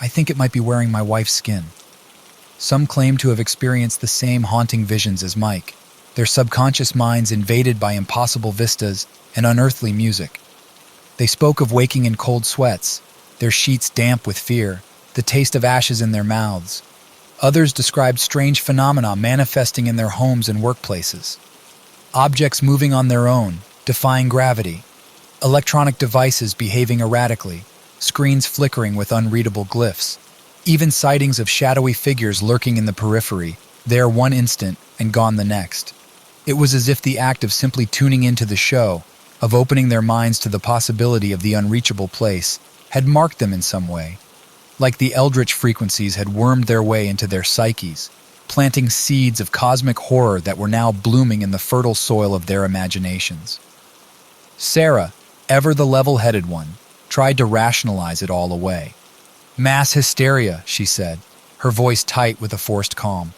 I think it might be wearing my wife's skin. Some claim to have experienced the same haunting visions as Mike, their subconscious minds invaded by impossible vistas and unearthly music. They spoke of waking in cold sweats, their sheets damp with fear, the taste of ashes in their mouths. Others described strange phenomena manifesting in their homes and workplaces. Objects moving on their own, defying gravity. Electronic devices behaving erratically, screens flickering with unreadable glyphs. Even sightings of shadowy figures lurking in the periphery, there one instant and gone the next. It was as if the act of simply tuning into the show, of opening their minds to the possibility of the unreachable place, had marked them in some way. Like the eldritch frequencies had wormed their way into their psyches, planting seeds of cosmic horror that were now blooming in the fertile soil of their imaginations. Sarah, ever the level-headed one, tried to rationalize it all away. Mass hysteria, she said, her voice tight with a forced calm.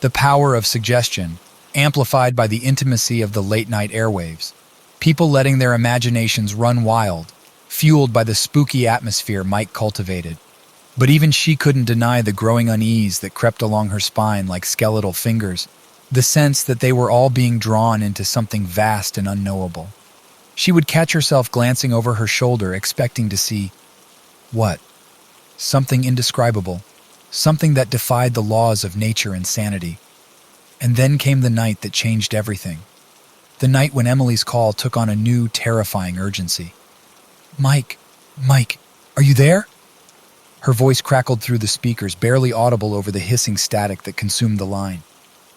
The power of suggestion, amplified by the intimacy of the late-night airwaves. People letting their imaginations run wild, fueled by the spooky atmosphere Mike cultivated. But even she couldn't deny the growing unease that crept along her spine like skeletal fingers, the sense that they were all being drawn into something vast and unknowable. She would catch herself glancing over her shoulder, expecting to see what? Something indescribable, something that defied the laws of nature and sanity. And then came the night that changed everything. The night when Emily's call took on a new, terrifying urgency. Mike, are you there? Her voice crackled through the speakers, barely audible over the hissing static that consumed the line.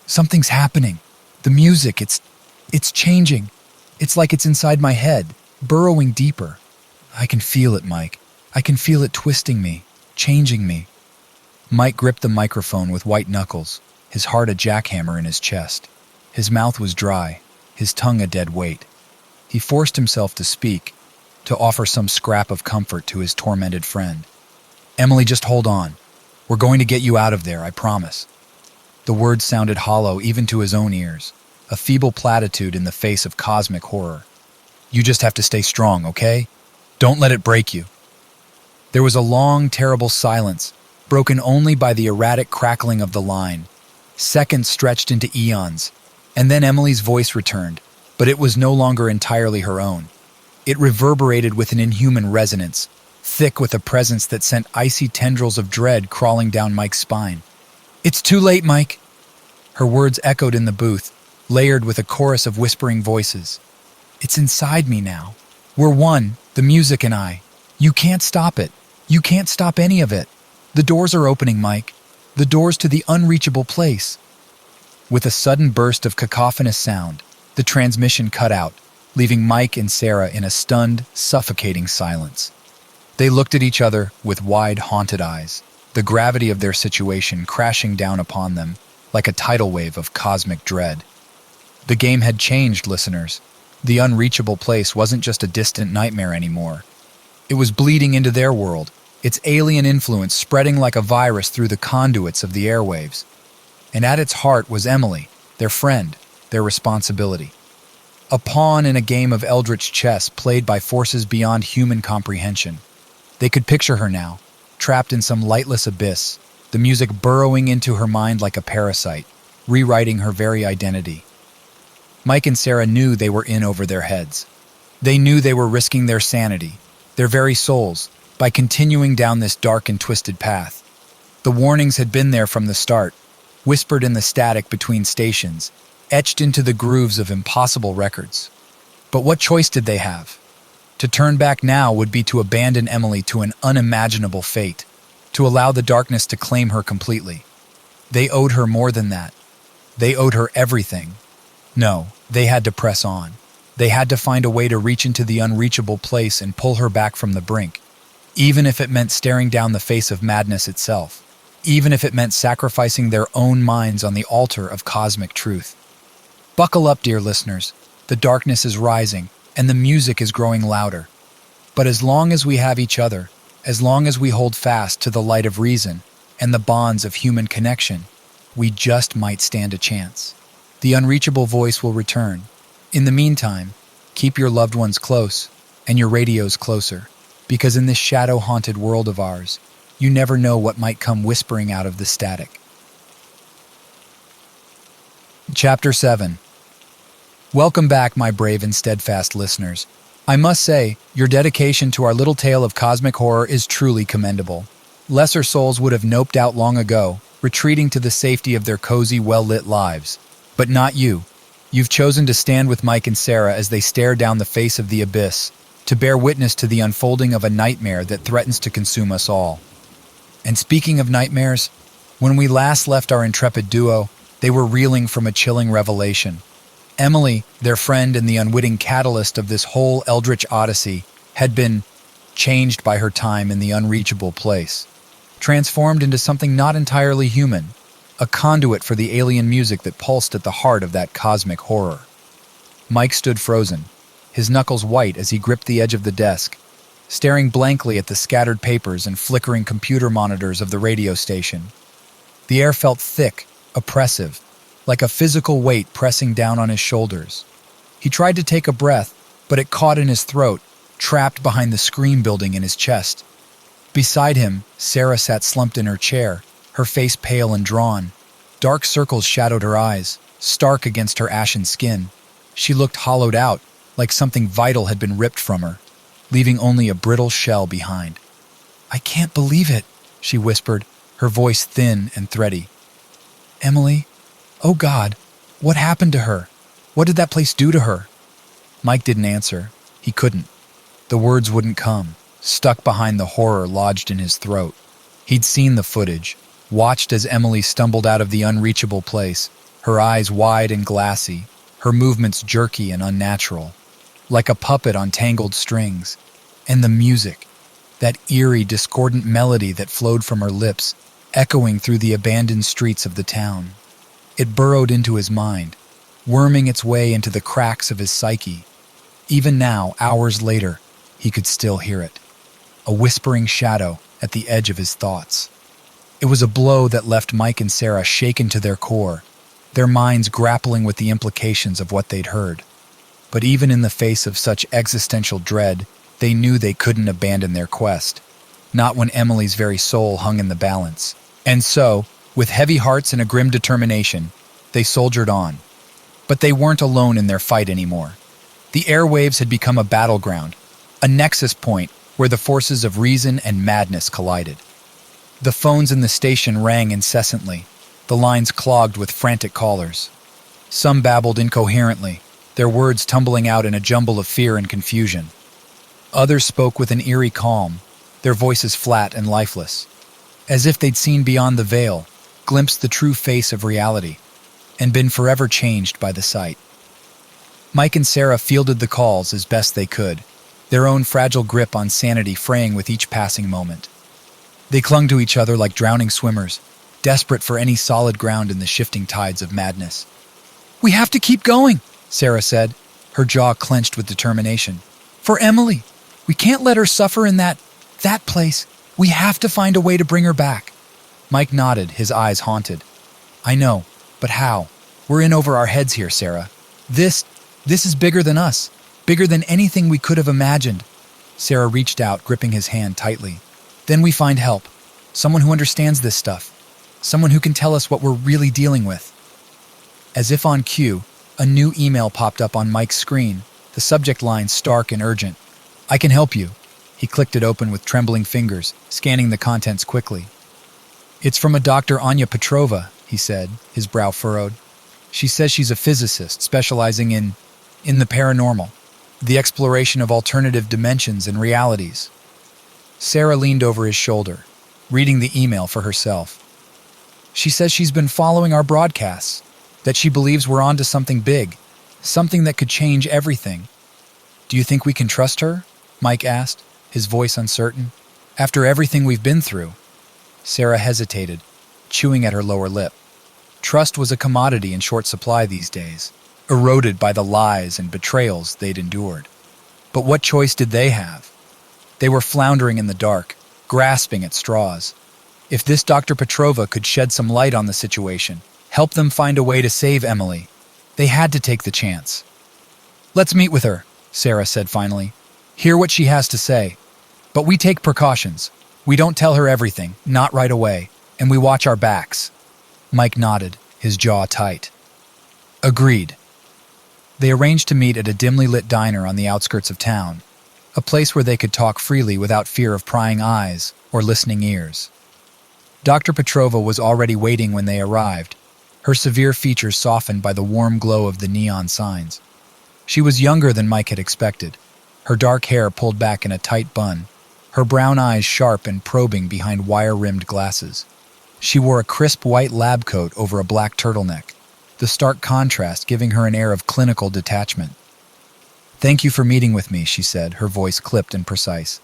Something's happening. The music, it's changing. It's like it's inside my head, burrowing deeper. I can feel it, Mike. I can feel it twisting me, changing me. Mike gripped the microphone with white knuckles, his heart a jackhammer in his chest. His mouth was dry, his tongue a dead weight. He forced himself to speak, to offer some scrap of comfort to his tormented friend. Emily, just hold on. We're going to get you out of there, I promise. The words sounded hollow even to his own ears, a feeble platitude in the face of cosmic horror. You just have to stay strong, okay? Don't let it break you. There was a long, terrible silence, broken only by the erratic crackling of the line. Seconds stretched into eons, and then Emily's voice returned, but it was no longer entirely her own. It reverberated with an inhuman resonance, thick with a presence that sent icy tendrils of dread crawling down Mike's spine. It's too late, Mike. Her words echoed in the booth, layered with a chorus of whispering voices. It's inside me now. We're one, the music and I. You can't stop it. You can't stop any of it. The doors are opening, Mike. The doors to the unreachable place. With a sudden burst of cacophonous sound, the transmission cut out, leaving Mike and Sarah in a stunned, suffocating silence. They looked at each other with wide, haunted eyes, the gravity of their situation crashing down upon them like a tidal wave of cosmic dread. The game had changed, listeners. The unreachable place wasn't just a distant nightmare anymore. It was bleeding into their world, its alien influence spreading like a virus through the conduits of the airwaves. And at its heart was Emily, their friend, their responsibility. A pawn in a game of eldritch chess played by forces beyond human comprehension. They could picture her now, trapped in some lightless abyss, the music burrowing into her mind like a parasite, rewriting her very identity. Mike and Sarah knew they were in over their heads. They knew they were risking their sanity, their very souls, by continuing down this dark and twisted path. The warnings had been there from the start, whispered in the static between stations, etched into the grooves of impossible records. But what choice did they have? To turn back now would be to abandon Emily to an unimaginable fate, to allow the darkness to claim her completely. They owed her more than that. They owed her everything. No, they had to press on. They had to find a way to reach into the unreachable place and pull her back from the brink, even if it meant staring down the face of madness itself, even if it meant sacrificing their own minds on the altar of cosmic truth. Buckle up, dear listeners. The darkness is rising, and the music is growing louder. But as long as we have each other, as long as we hold fast to the light of reason, and the bonds of human connection, we just might stand a chance. The unreachable voice will return. In the meantime, keep your loved ones close and your radios closer, because in this shadow-haunted world of ours, you never know what might come whispering out of the static. Chapter 7. Welcome back, my brave and steadfast listeners. I must say, your dedication to our little tale of cosmic horror is truly commendable. Lesser souls would have noped out long ago, retreating to the safety of their cozy, well-lit lives. But not you. You've chosen to stand with Mike and Sarah as they stare down the face of the abyss, to bear witness to the unfolding of a nightmare that threatens to consume us all. And speaking of nightmares, when we last left our intrepid duo, they were reeling from a chilling revelation. Emily, their friend and the unwitting catalyst of this whole eldritch odyssey, had been changed by her time in the unreachable place, transformed into something not entirely human, a conduit for the alien music that pulsed at the heart of that cosmic horror. Mike stood frozen, his knuckles white as he gripped the edge of the desk, staring blankly at the scattered papers and flickering computer monitors of the radio station. The air felt thick, oppressive, like a physical weight pressing down on his shoulders. He tried to take a breath, but it caught in his throat, trapped behind the scream building in his chest. Beside him, Sarah sat slumped in her chair, her face pale and drawn. Dark circles shadowed her eyes, stark against her ashen skin. She looked hollowed out, like something vital had been ripped from her, leaving only a brittle shell behind. "I can't believe it," she whispered, her voice thin and thready. "Emily, oh God, what happened to her? What did that place do to her?" Mike didn't answer. He couldn't. The words wouldn't come, stuck behind the horror lodged in his throat. He'd seen the footage, watched as Emily stumbled out of the unreachable place, her eyes wide and glassy, her movements jerky and unnatural, like a puppet on tangled strings. And the music, that eerie, discordant melody that flowed from her lips, echoing through the abandoned streets of the town. It burrowed into his mind, worming its way into the cracks of his psyche. Even now, hours later, he could still hear it, a whispering shadow at the edge of his thoughts. It was a blow that left Mike and Sarah shaken to their core, their minds grappling with the implications of what they'd heard. But even in the face of such existential dread, they knew they couldn't abandon their quest, not when Emily's very soul hung in the balance. And so, with heavy hearts and a grim determination, they soldiered on. But they weren't alone in their fight anymore. The airwaves had become a battleground, a nexus point where the forces of reason and madness collided. The phones in the station rang incessantly, the lines clogged with frantic callers. Some babbled incoherently, their words tumbling out in a jumble of fear and confusion. Others spoke with an eerie calm, their voices flat and lifeless, as if they'd seen beyond the veil, glimpsed the true face of reality, and been forever changed by the sight. Mike and Sarah fielded the calls as best they could, their own fragile grip on sanity fraying with each passing moment. They clung to each other like drowning swimmers, desperate for any solid ground in the shifting tides of madness. "We have to keep going," Sarah said, her jaw clenched with determination. "For Emily. We can't let her suffer in that place. We have to find a way to bring her back." Mike nodded, his eyes haunted. "I know, but how? We're in over our heads here, Sarah. This is bigger than us, bigger than anything we could have imagined." Sarah reached out, gripping his hand tightly. "Then we find help. Someone who understands this stuff. Someone who can tell us what we're really dealing with." As if on cue, a new email popped up on Mike's screen, the subject line stark and urgent. "I can help you." He clicked it open with trembling fingers, scanning the contents quickly. "It's from a Dr. Anya Petrova," he said, his brow furrowed. "She says she's a physicist specializing in the paranormal, the exploration of alternative dimensions and realities." Sarah leaned over his shoulder, reading the email for herself. "She says she's been following our broadcasts, that she believes we're onto something big, something that could change everything." "Do you think we can trust her?" Mike asked, his voice uncertain. "After everything we've been through." Sarah hesitated, chewing at her lower lip. Trust was a commodity in short supply these days, eroded by the lies and betrayals they'd endured. But what choice did they have? They were floundering in the dark, grasping at straws. If this Dr. Petrova could shed some light on the situation, help them find a way to save Emily, they had to take the chance. "Let's meet with her," Sarah said finally. "Hear what she has to say. But we take precautions. We don't tell her everything, not right away, and we watch our backs." Mike nodded, his jaw tight. "Agreed." They arranged to meet at a dimly lit diner on the outskirts of town, a place where they could talk freely without fear of prying eyes or listening ears. Dr. Petrova was already waiting when they arrived, her severe features softened by the warm glow of the neon signs. She was younger than Mike had expected, her dark hair pulled back in a tight bun, her brown eyes sharp and probing behind wire-rimmed glasses. She wore a crisp white lab coat over a black turtleneck, the stark contrast giving her an air of clinical detachment. "Thank you for meeting with me," she said, her voice clipped and precise.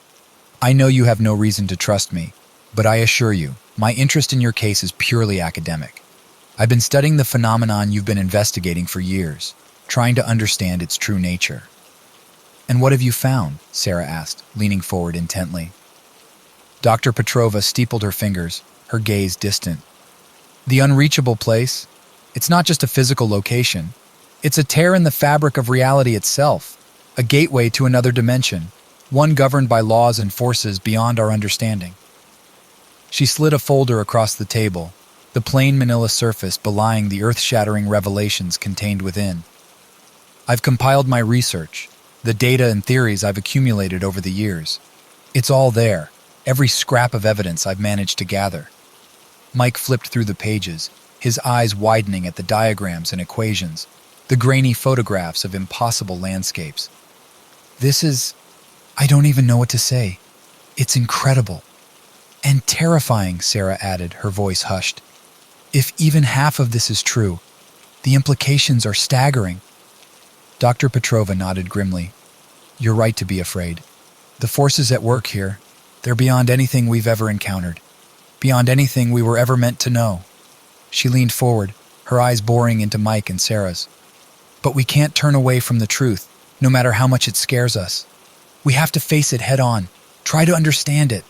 "I know you have no reason to trust me, but I assure you, my interest in your case is purely academic. I've been studying the phenomenon you've been investigating for years, trying to understand its true nature." "And what have you found?" Sarah asked, leaning forward intently. Dr. Petrova steepled her fingers, her gaze distant. "The unreachable place? It's not just a physical location. It's a tear in the fabric of reality itself, a gateway to another dimension, one governed by laws and forces beyond our understanding." She slid a folder across the table, the plain manila surface belying the earth-shattering revelations contained within. "I've compiled my research, the data and theories I've accumulated over the years. It's all there, every scrap of evidence I've managed to gather." Mike flipped through the pages, his eyes widening at the diagrams and equations, the grainy photographs of impossible landscapes. I don't even know what to say. It's incredible. "And terrifying," Sarah added, her voice hushed. "If even half of this is true, the implications are staggering." Dr. Petrova nodded grimly. "You're right to be afraid. The forces at work here, they're beyond anything we've ever encountered, beyond anything we were ever meant to know." She leaned forward, her eyes boring into Mike and Sarah's. "But we can't turn away from the truth, no matter how much it scares us. We have to face it head on, try to understand it.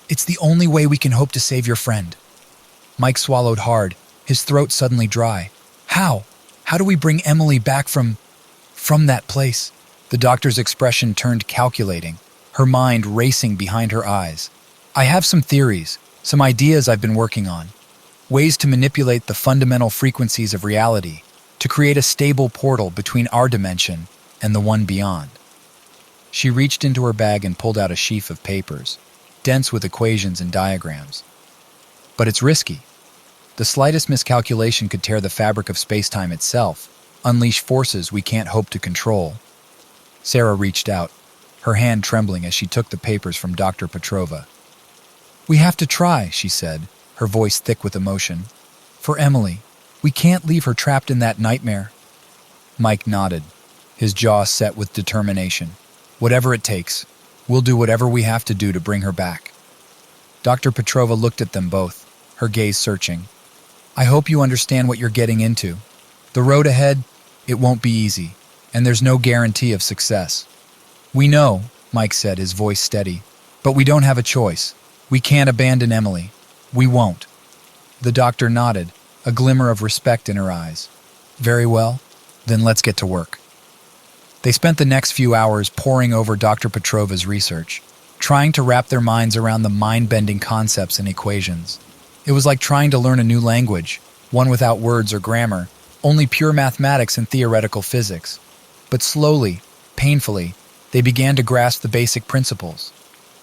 It's the only way we can hope to save your friend." Mike swallowed hard, his throat suddenly dry. "How? How do we bring Emily back from that place?" The doctor's expression turned calculating, her mind racing behind her eyes. "I have some theories, some ideas I've been working on. Ways to manipulate the fundamental frequencies of reality, to create a stable portal between our dimension and the one beyond." She reached into her bag and pulled out a sheaf of papers, dense with equations and diagrams. "But it's risky. The slightest miscalculation could tear the fabric of space-time itself, unleash forces we can't hope to control." Sarah reached out, her hand trembling as she took the papers from Dr. Petrova. "We have to try," she said, her voice thick with emotion. "For Emily. We can't leave her trapped in that nightmare." Mike nodded, his jaw set with determination. "Whatever it takes, we'll do whatever we have to do to bring her back." Dr. Petrova looked at them both, her gaze searching. "I hope you understand what you're getting into. The road ahead, it won't be easy, and there's no guarantee of success." "We know," Mike said, his voice steady, "but we don't have a choice. We can't abandon Emily. We won't." The doctor nodded, a glimmer of respect in her eyes. "Very well, then let's get to work." They spent the next few hours poring over Dr. Petrova's research, trying to wrap their minds around the mind-bending concepts and equations. It was like trying to learn a new language, one without words or grammar, only pure mathematics and theoretical physics. But slowly, painfully, they began to grasp the basic principles.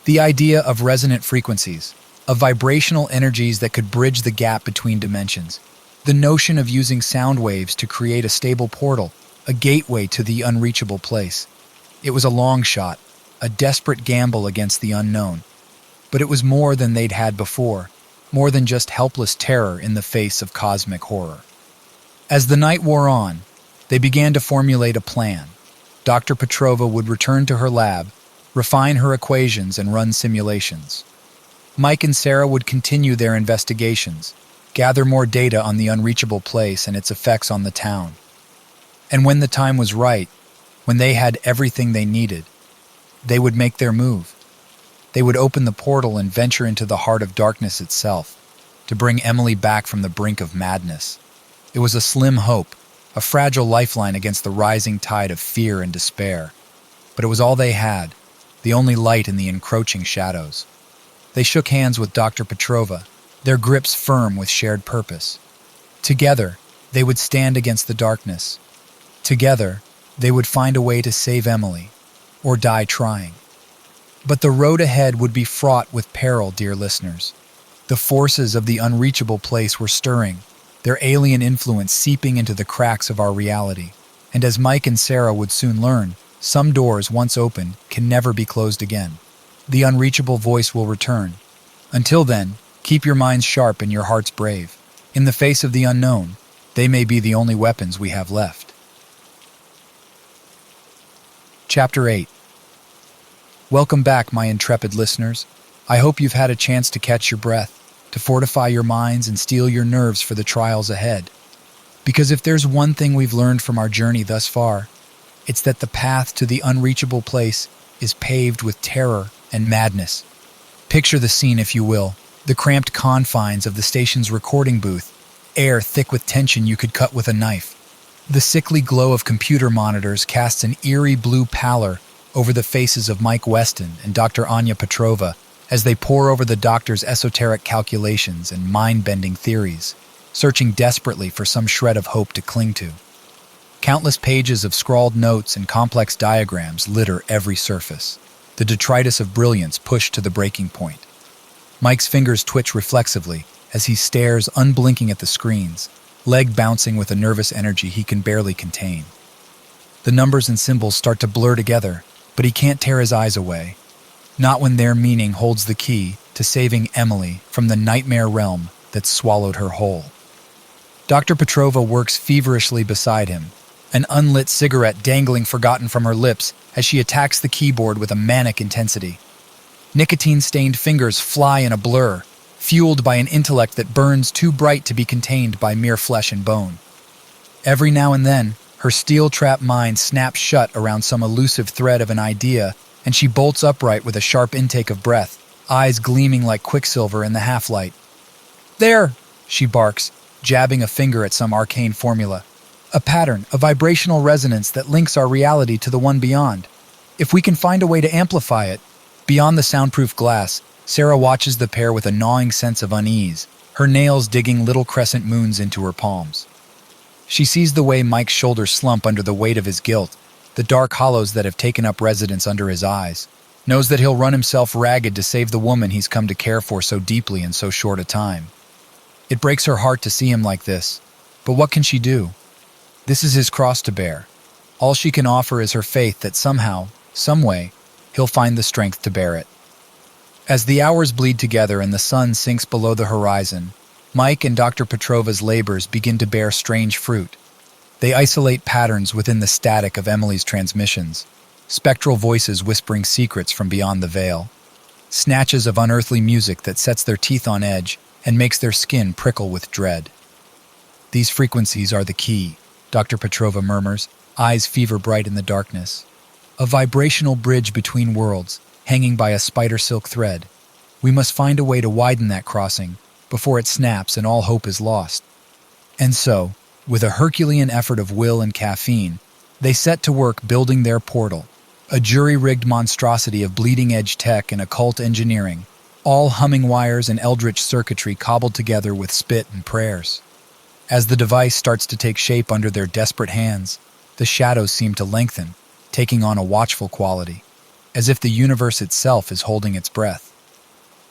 The idea of resonant frequencies, of vibrational energies that could bridge the gap between dimensions. The notion of using sound waves to create a stable portal, a gateway to the unreachable place. It was a long shot, a desperate gamble against the unknown. But it was more than they'd had before, more than just helpless terror in the face of cosmic horror. As the night wore on, they began to formulate a plan. Dr. Petrova would return to her lab, refine her equations and run simulations. Mike and Sarah would continue their investigations, gather more data on the unreachable place and its effects on the town. And when the time was right, when they had everything they needed, they would make their move. they would open the portal and venture into the heart of darkness itself, to bring Emily back from the brink of madness. It was a slim hope, a fragile lifeline against the rising tide of fear and despair. But it was all they had, the only light in the encroaching shadows. They shook hands with Dr. Petrova, their grips firm with shared purpose. Together, they would stand against the darkness. Together, they would find a way to save Emily, or die trying. But the road ahead would be fraught with peril, dear listeners. The forces of the unreachable place were stirring, their alien influence seeping into the cracks of our reality. And as Mike and Sarah would soon learn, some doors, once open, can never be closed again. The unreachable voice will return. Until then, keep your minds sharp and your hearts brave. In the face of the unknown, they may be the only weapons we have left. Chapter 8. Welcome back, my intrepid listeners. I hope you've had a chance to catch your breath, to fortify your minds and steel your nerves for the trials ahead. Because if there's one thing we've learned from our journey thus far, it's that the path to the unreachable place is paved with terror and madness. Picture the scene, if you will, the cramped confines of the station's recording booth, air thick with tension you could cut with a knife. The sickly glow of computer monitors casts an eerie blue pallor over the faces of Mike Weston and Dr. Anya Petrova as they pore over the doctor's esoteric calculations and mind-bending theories, searching desperately for some shred of hope to cling to. Countless pages of scrawled notes and complex diagrams litter every surface, the detritus of brilliance pushed to the breaking point. Mike's fingers twitch reflexively as he stares unblinking at the screens, leg bouncing with a nervous energy he can barely contain. The numbers and symbols start to blur together, but he can't tear his eyes away. Not when their meaning holds the key to saving Emily from the nightmare realm that swallowed her whole. Dr. Petrova works feverishly beside him, an unlit cigarette dangling forgotten from her lips as she attacks the keyboard with a manic intensity. Nicotine-stained fingers fly in a blur, fueled by an intellect that burns too bright to be contained by mere flesh and bone. Every now and then, her steel-trapped mind snaps shut around some elusive thread of an idea, and she bolts upright with a sharp intake of breath, eyes gleaming like quicksilver in the half-light. "There!" she barks, jabbing a finger at some arcane formula. "A pattern, a vibrational resonance that links our reality to the one beyond. If we can find a way to amplify it." Beyond the soundproof glass, Sarah watches the pair with a gnawing sense of unease, her nails digging little crescent moons into her palms. She sees the way Mike's shoulders slump under the weight of his guilt, the dark hollows that have taken up residence under his eyes, knows that he'll run himself ragged to save the woman he's come to care for so deeply in so short a time. It breaks her heart to see him like this, but what can she do? This is his cross to bear. All she can offer is her faith that somehow, some way, he'll find the strength to bear it. As the hours bleed together and the sun sinks below the horizon, Mike and Dr. Petrova's labors begin to bear strange fruit. They isolate patterns within the static of Emily's transmissions, spectral voices whispering secrets from beyond the veil, snatches of unearthly music that sets their teeth on edge and makes their skin prickle with dread. "These frequencies are the key," Dr. Petrova murmurs, eyes fever-bright in the darkness. "A vibrational bridge between worlds, hanging by a spider silk thread. We must find a way to widen that crossing before it snaps and all hope is lost." And so, with a Herculean effort of will and caffeine, they set to work building their portal, a jury-rigged monstrosity of bleeding-edge tech and occult engineering, all humming wires and eldritch circuitry cobbled together with spit and prayers. As the device starts to take shape under their desperate hands, the shadows seem to lengthen, taking on a watchful quality, as if the universe itself is holding its breath.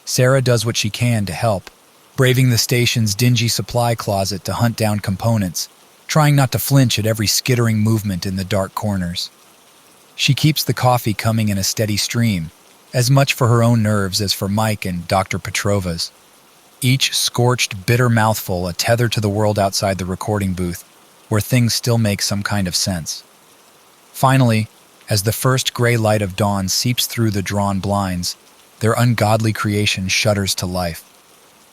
Sarah does what she can to help, braving the station's dingy supply closet to hunt down components, trying not to flinch at every skittering movement in the dark corners. She keeps the coffee coming in a steady stream, as much for her own nerves as for Mike and Dr. Petrova's. Each scorched, bitter mouthful a tether to the world outside the recording booth, where things still make some kind of sense. Finally, as the first gray light of dawn seeps through the drawn blinds, their ungodly creation shudders to life.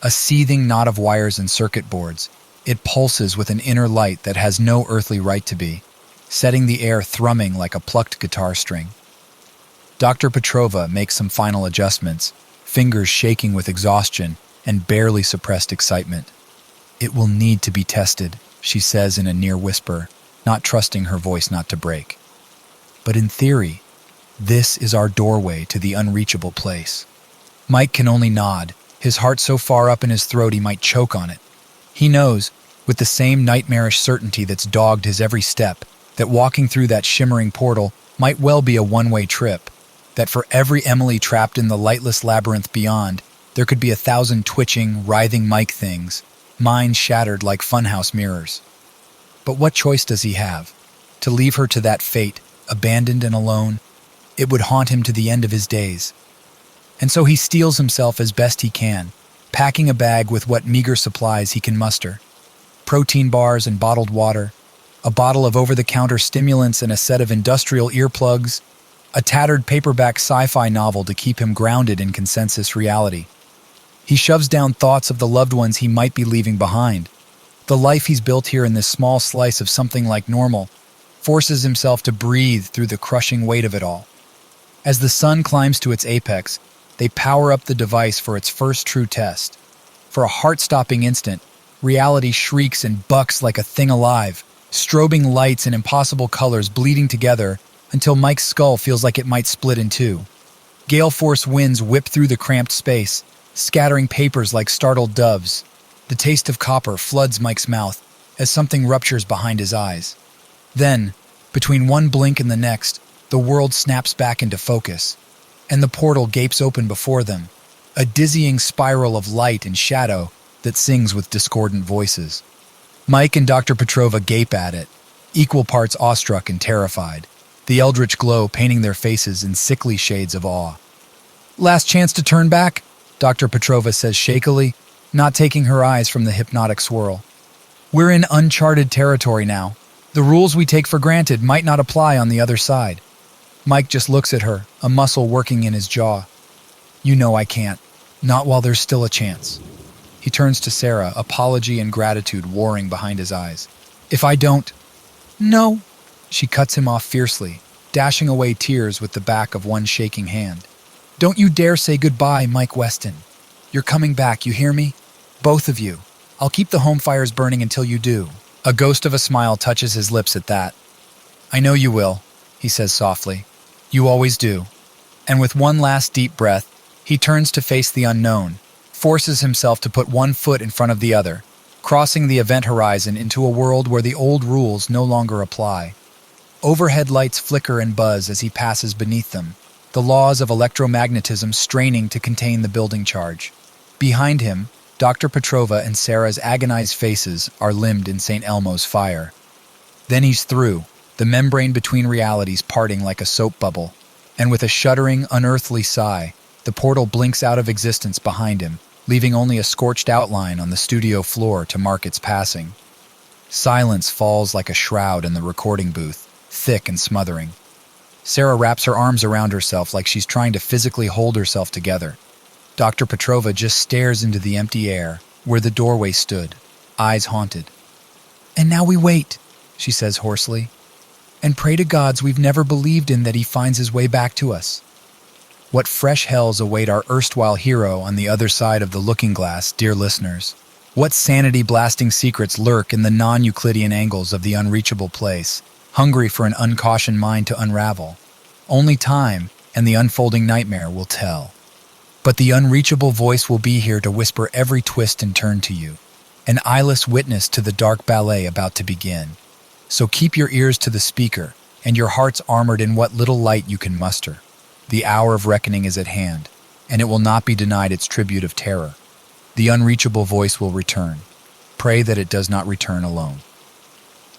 A seething knot of wires and circuit boards, it pulses with an inner light that has no earthly right to be, setting the air thrumming like a plucked guitar string. Dr. Petrova makes some final adjustments, fingers shaking with exhaustion and barely suppressed excitement. "It will need to be tested," she says in a near whisper, not trusting her voice not to break. "But in theory, this is our doorway to the unreachable place." Mike can only nod, his heart so far up in his throat he might choke on it. He knows, with the same nightmarish certainty that's dogged his every step, that walking through that shimmering portal might well be a one-way trip, that for every Emily trapped in the lightless labyrinth beyond, there could be 1,000 twitching, writhing Mike things, minds shattered like funhouse mirrors. But what choice does he have? To leave her to that fate, abandoned and alone? It would haunt him to the end of his days. And so he steels himself as best he can, packing a bag with what meager supplies he can muster. Protein bars and bottled water, a bottle of over-the-counter stimulants and a set of industrial earplugs, a tattered paperback sci-fi novel to keep him grounded in consensus reality. He shoves down thoughts of the loved ones he might be leaving behind. The life he's built here in this small slice of something like normal, forces himself to breathe through the crushing weight of it all. As the sun climbs to its apex, they power up the device for its first true test. For a heart-stopping instant, reality shrieks and bucks like a thing alive, strobing lights and impossible colors bleeding together until Mike's skull feels like it might split in two. Gale-force winds whip through the cramped space, scattering papers like startled doves. The taste of copper floods Mike's mouth as something ruptures behind his eyes. Then, between one blink and the next, the world snaps back into focus, and the portal gapes open before them, a dizzying spiral of light and shadow that sings with discordant voices. Mike and Dr. Petrova gape at it, equal parts awestruck and terrified, the eldritch glow painting their faces in sickly shades of awe. "Last chance to turn back," Dr. Petrova says shakily, not taking her eyes from the hypnotic swirl. "We're in uncharted territory now. The rules we take for granted might not apply on the other side." Mike just looks at her, a muscle working in his jaw. "You know I can't. Not while there's still a chance." He turns to Sarah, apology and gratitude warring behind his eyes. "If I don't—" "No." She cuts him off fiercely, dashing away tears with the back of one shaking hand. "Don't you dare say goodbye, Mike Weston. You're coming back, you hear me? Both of you. I'll keep the home fires burning until you do." A ghost of a smile touches his lips at that. "I know you will," he says softly. "You always do." And with one last deep breath, he turns to face the unknown, forces himself to put one foot in front of the other, crossing the event horizon into a world where the old rules no longer apply. Overhead lights flicker and buzz as he passes beneath them, the laws of electromagnetism straining to contain the building charge. Behind him, Dr. Petrova and Sarah's agonized faces are limned in St. Elmo's fire. Then he's through, the membrane between realities parting like a soap bubble, and with a shuddering, unearthly sigh, the portal blinks out of existence behind him, leaving only a scorched outline on the studio floor to mark its passing. Silence falls like a shroud in the recording booth, thick and smothering. Sarah wraps her arms around herself like she's trying to physically hold herself together. Dr. Petrova just stares into the empty air, where the doorway stood, eyes haunted. "And now we wait," she says hoarsely, "and pray to gods we've never believed in that he finds his way back to us." What fresh hells await our erstwhile hero on the other side of the looking glass, dear listeners? What sanity-blasting secrets lurk in the non-Euclidean angles of the unreachable place, hungry for an uncautioned mind to unravel? Only time and the unfolding nightmare will tell. But the unreachable voice will be here to whisper every twist and turn to you, an eyeless witness to the dark ballet about to begin. So keep your ears to the speaker and your hearts armored in what little light you can muster. The hour of reckoning is at hand, and it will not be denied its tribute of terror. The unreachable voice will return. Pray that it does not return alone.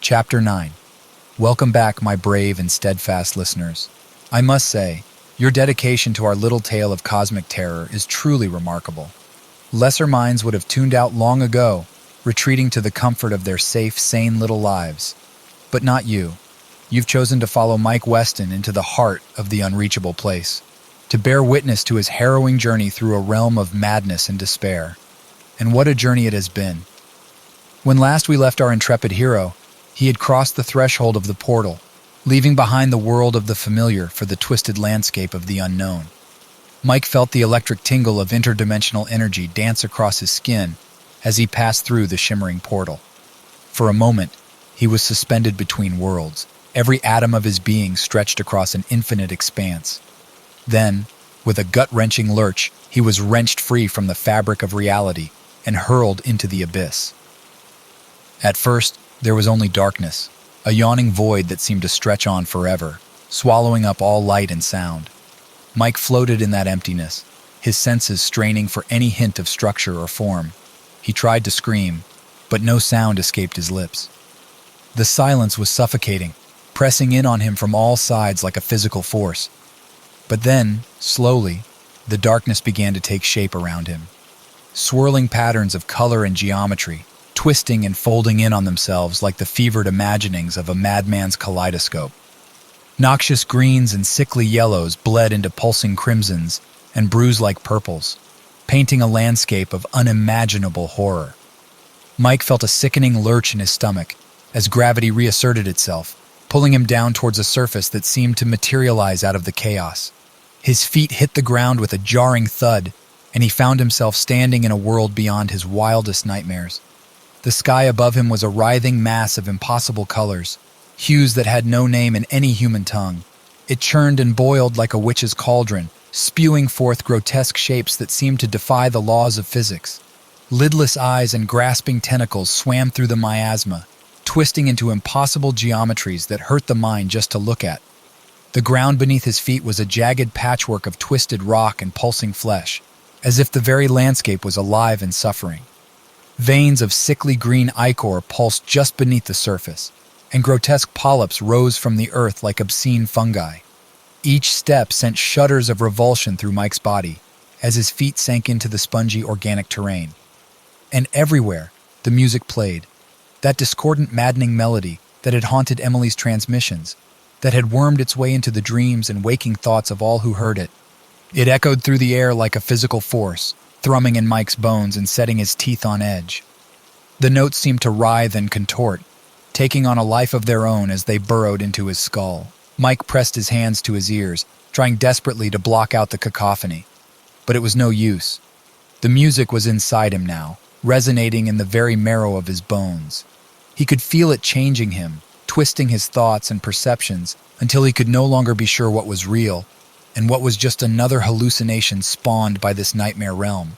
Chapter 9. Welcome back, my brave and steadfast listeners. I must say, your dedication to our little tale of cosmic terror is truly remarkable. Lesser minds would have tuned out long ago, retreating to the comfort of their safe, sane little lives. But not you. You've chosen to follow Mike Weston into the heart of the unreachable place, to bear witness to his harrowing journey through a realm of madness and despair. And what a journey it has been. When last we left our intrepid hero, he had crossed the threshold of the portal, leaving behind the world of the familiar for the twisted landscape of the unknown. Mike felt the electric tingle of interdimensional energy dance across his skin as he passed through the shimmering portal. For a moment, he was suspended between worlds, every atom of his being stretched across an infinite expanse. Then, with a gut-wrenching lurch, he was wrenched free from the fabric of reality and hurled into the abyss. At first, there was only darkness, a yawning void that seemed to stretch on forever, swallowing up all light and sound. Mike floated in that emptiness, his senses straining for any hint of structure or form. He tried to scream, but no sound escaped his lips. The silence was suffocating, pressing in on him from all sides like a physical force. But then, slowly, the darkness began to take shape around him. Swirling patterns of color and geometry, twisting and folding in on themselves like the fevered imaginings of a madman's kaleidoscope. Noxious greens and sickly yellows bled into pulsing crimsons and bruise-like purples, painting a landscape of unimaginable horror. Mike felt a sickening lurch in his stomach as gravity reasserted itself, pulling him down towards a surface that seemed to materialize out of the chaos. His feet hit the ground with a jarring thud, and he found himself standing in a world beyond his wildest nightmares. The sky above him was a writhing mass of impossible colors, hues that had no name in any human tongue. It churned and boiled like a witch's cauldron, spewing forth grotesque shapes that seemed to defy the laws of physics. Lidless eyes and grasping tentacles swam through the miasma, twisting into impossible geometries that hurt the mind just to look at. The ground beneath his feet was a jagged patchwork of twisted rock and pulsing flesh, as if the very landscape was alive and suffering. Veins of sickly green ichor pulsed just beneath the surface, and grotesque polyps rose from the earth like obscene fungi. Each step sent shudders of revulsion through Mike's body as his feet sank into the spongy organic terrain. And everywhere, the music played, that discordant, maddening melody that had haunted Emily's transmissions, that had wormed its way into the dreams and waking thoughts of all who heard it. It echoed through the air like a physical force, thrumming in Mike's bones and setting his teeth on edge. The notes seemed to writhe and contort, taking on a life of their own as they burrowed into his skull. Mike pressed his hands to his ears, trying desperately to block out the cacophony. But it was no use. The music was inside him now, resonating in the very marrow of his bones. He could feel it changing him, twisting his thoughts and perceptions until he could no longer be sure what was real and what was just another hallucination spawned by this nightmare realm.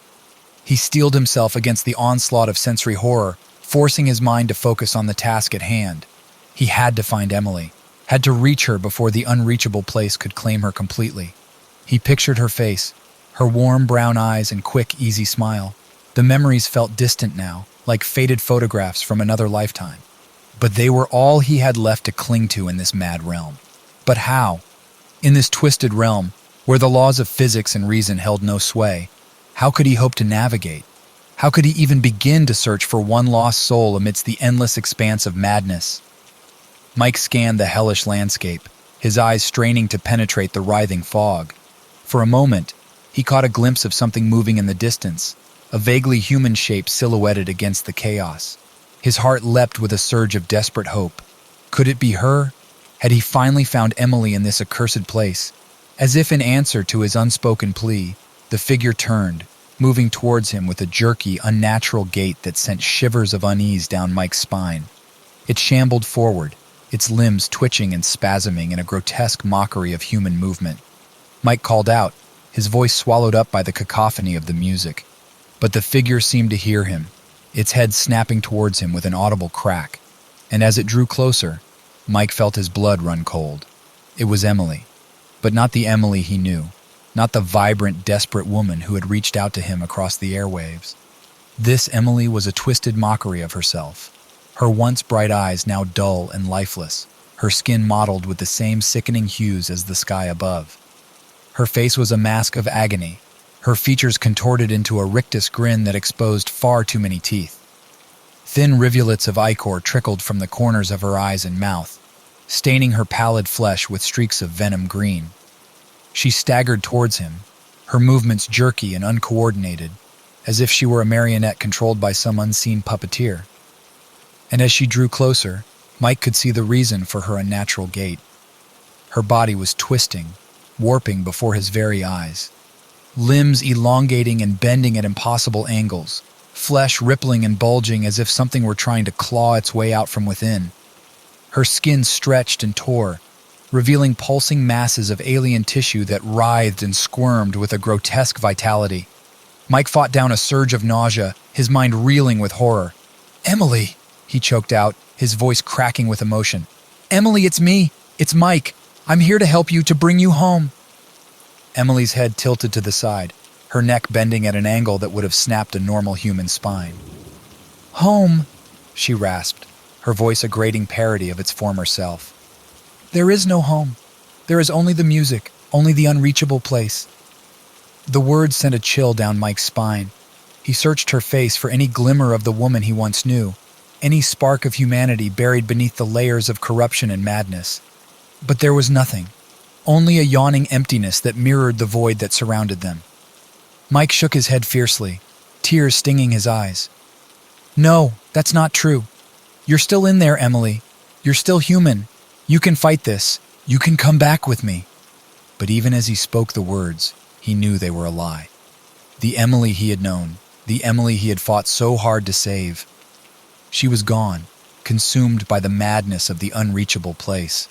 He steeled himself against the onslaught of sensory horror, forcing his mind to focus on the task at hand. He had to find Emily, had to reach her before the unreachable place could claim her completely. He pictured her face, her warm brown eyes and quick, easy smile. The memories felt distant now, like faded photographs from another lifetime. But they were all he had left to cling to in this mad realm. But how? In this twisted realm, where the laws of physics and reason held no sway, how could he hope to navigate? How could he even begin to search for one lost soul amidst the endless expanse of madness? Mike scanned the hellish landscape, his eyes straining to penetrate the writhing fog. For a moment, he caught a glimpse of something moving in the distance, a vaguely human shape silhouetted against the chaos. His heart leapt with a surge of desperate hope. Could it be her? Had he finally found Emily in this accursed place? As if in answer to his unspoken plea, the figure turned, moving towards him with a jerky, unnatural gait that sent shivers of unease down Mike's spine. It shambled forward, its limbs twitching and spasming in a grotesque mockery of human movement. Mike called out, his voice swallowed up by the cacophony of the music. But the figure seemed to hear him, its head snapping towards him with an audible crack. And as it drew closer, Mike felt his blood run cold. It was Emily, but not the Emily he knew, not the vibrant, desperate woman who had reached out to him across the airwaves. This Emily was a twisted mockery of herself, her once bright eyes now dull and lifeless, her skin mottled with the same sickening hues as the sky above. Her face was a mask of agony, her features contorted into a rictus grin that exposed far too many teeth. Thin rivulets of ichor trickled from the corners of her eyes and mouth, staining her pallid flesh with streaks of venom green. She staggered towards him, her movements jerky and uncoordinated, as if she were a marionette controlled by some unseen puppeteer. And as she drew closer, Mike could see the reason for her unnatural gait. Her body was twisting, warping before his very eyes. Limbs elongating and bending at impossible angles, flesh rippling and bulging as if something were trying to claw its way out from within. Her skin stretched and tore, revealing pulsing masses of alien tissue that writhed and squirmed with a grotesque vitality. Mike fought down a surge of nausea, his mind reeling with horror. "Emily," he choked out, his voice cracking with emotion. "Emily, it's me. It's Mike. I'm here to help you, to bring you home." Emily's head tilted to the side, her neck bending at an angle that would have snapped a normal human spine. "Home," she rasped, her voice a grating parody of its former self. "There is no home. There is only the music, only the unreachable place." The words sent a chill down Mike's spine. He searched her face for any glimmer of the woman he once knew, any spark of humanity buried beneath the layers of corruption and madness. But there was nothing, only a yawning emptiness that mirrored the void that surrounded them. Mike shook his head fiercely, tears stinging his eyes. "No, that's not true. You're still in there, Emily. You're still human. You can fight this. You can come back with me." But even as he spoke the words, he knew they were a lie. The Emily he had known, the Emily he had fought so hard to save. She was gone, consumed by the madness of the unreachable place.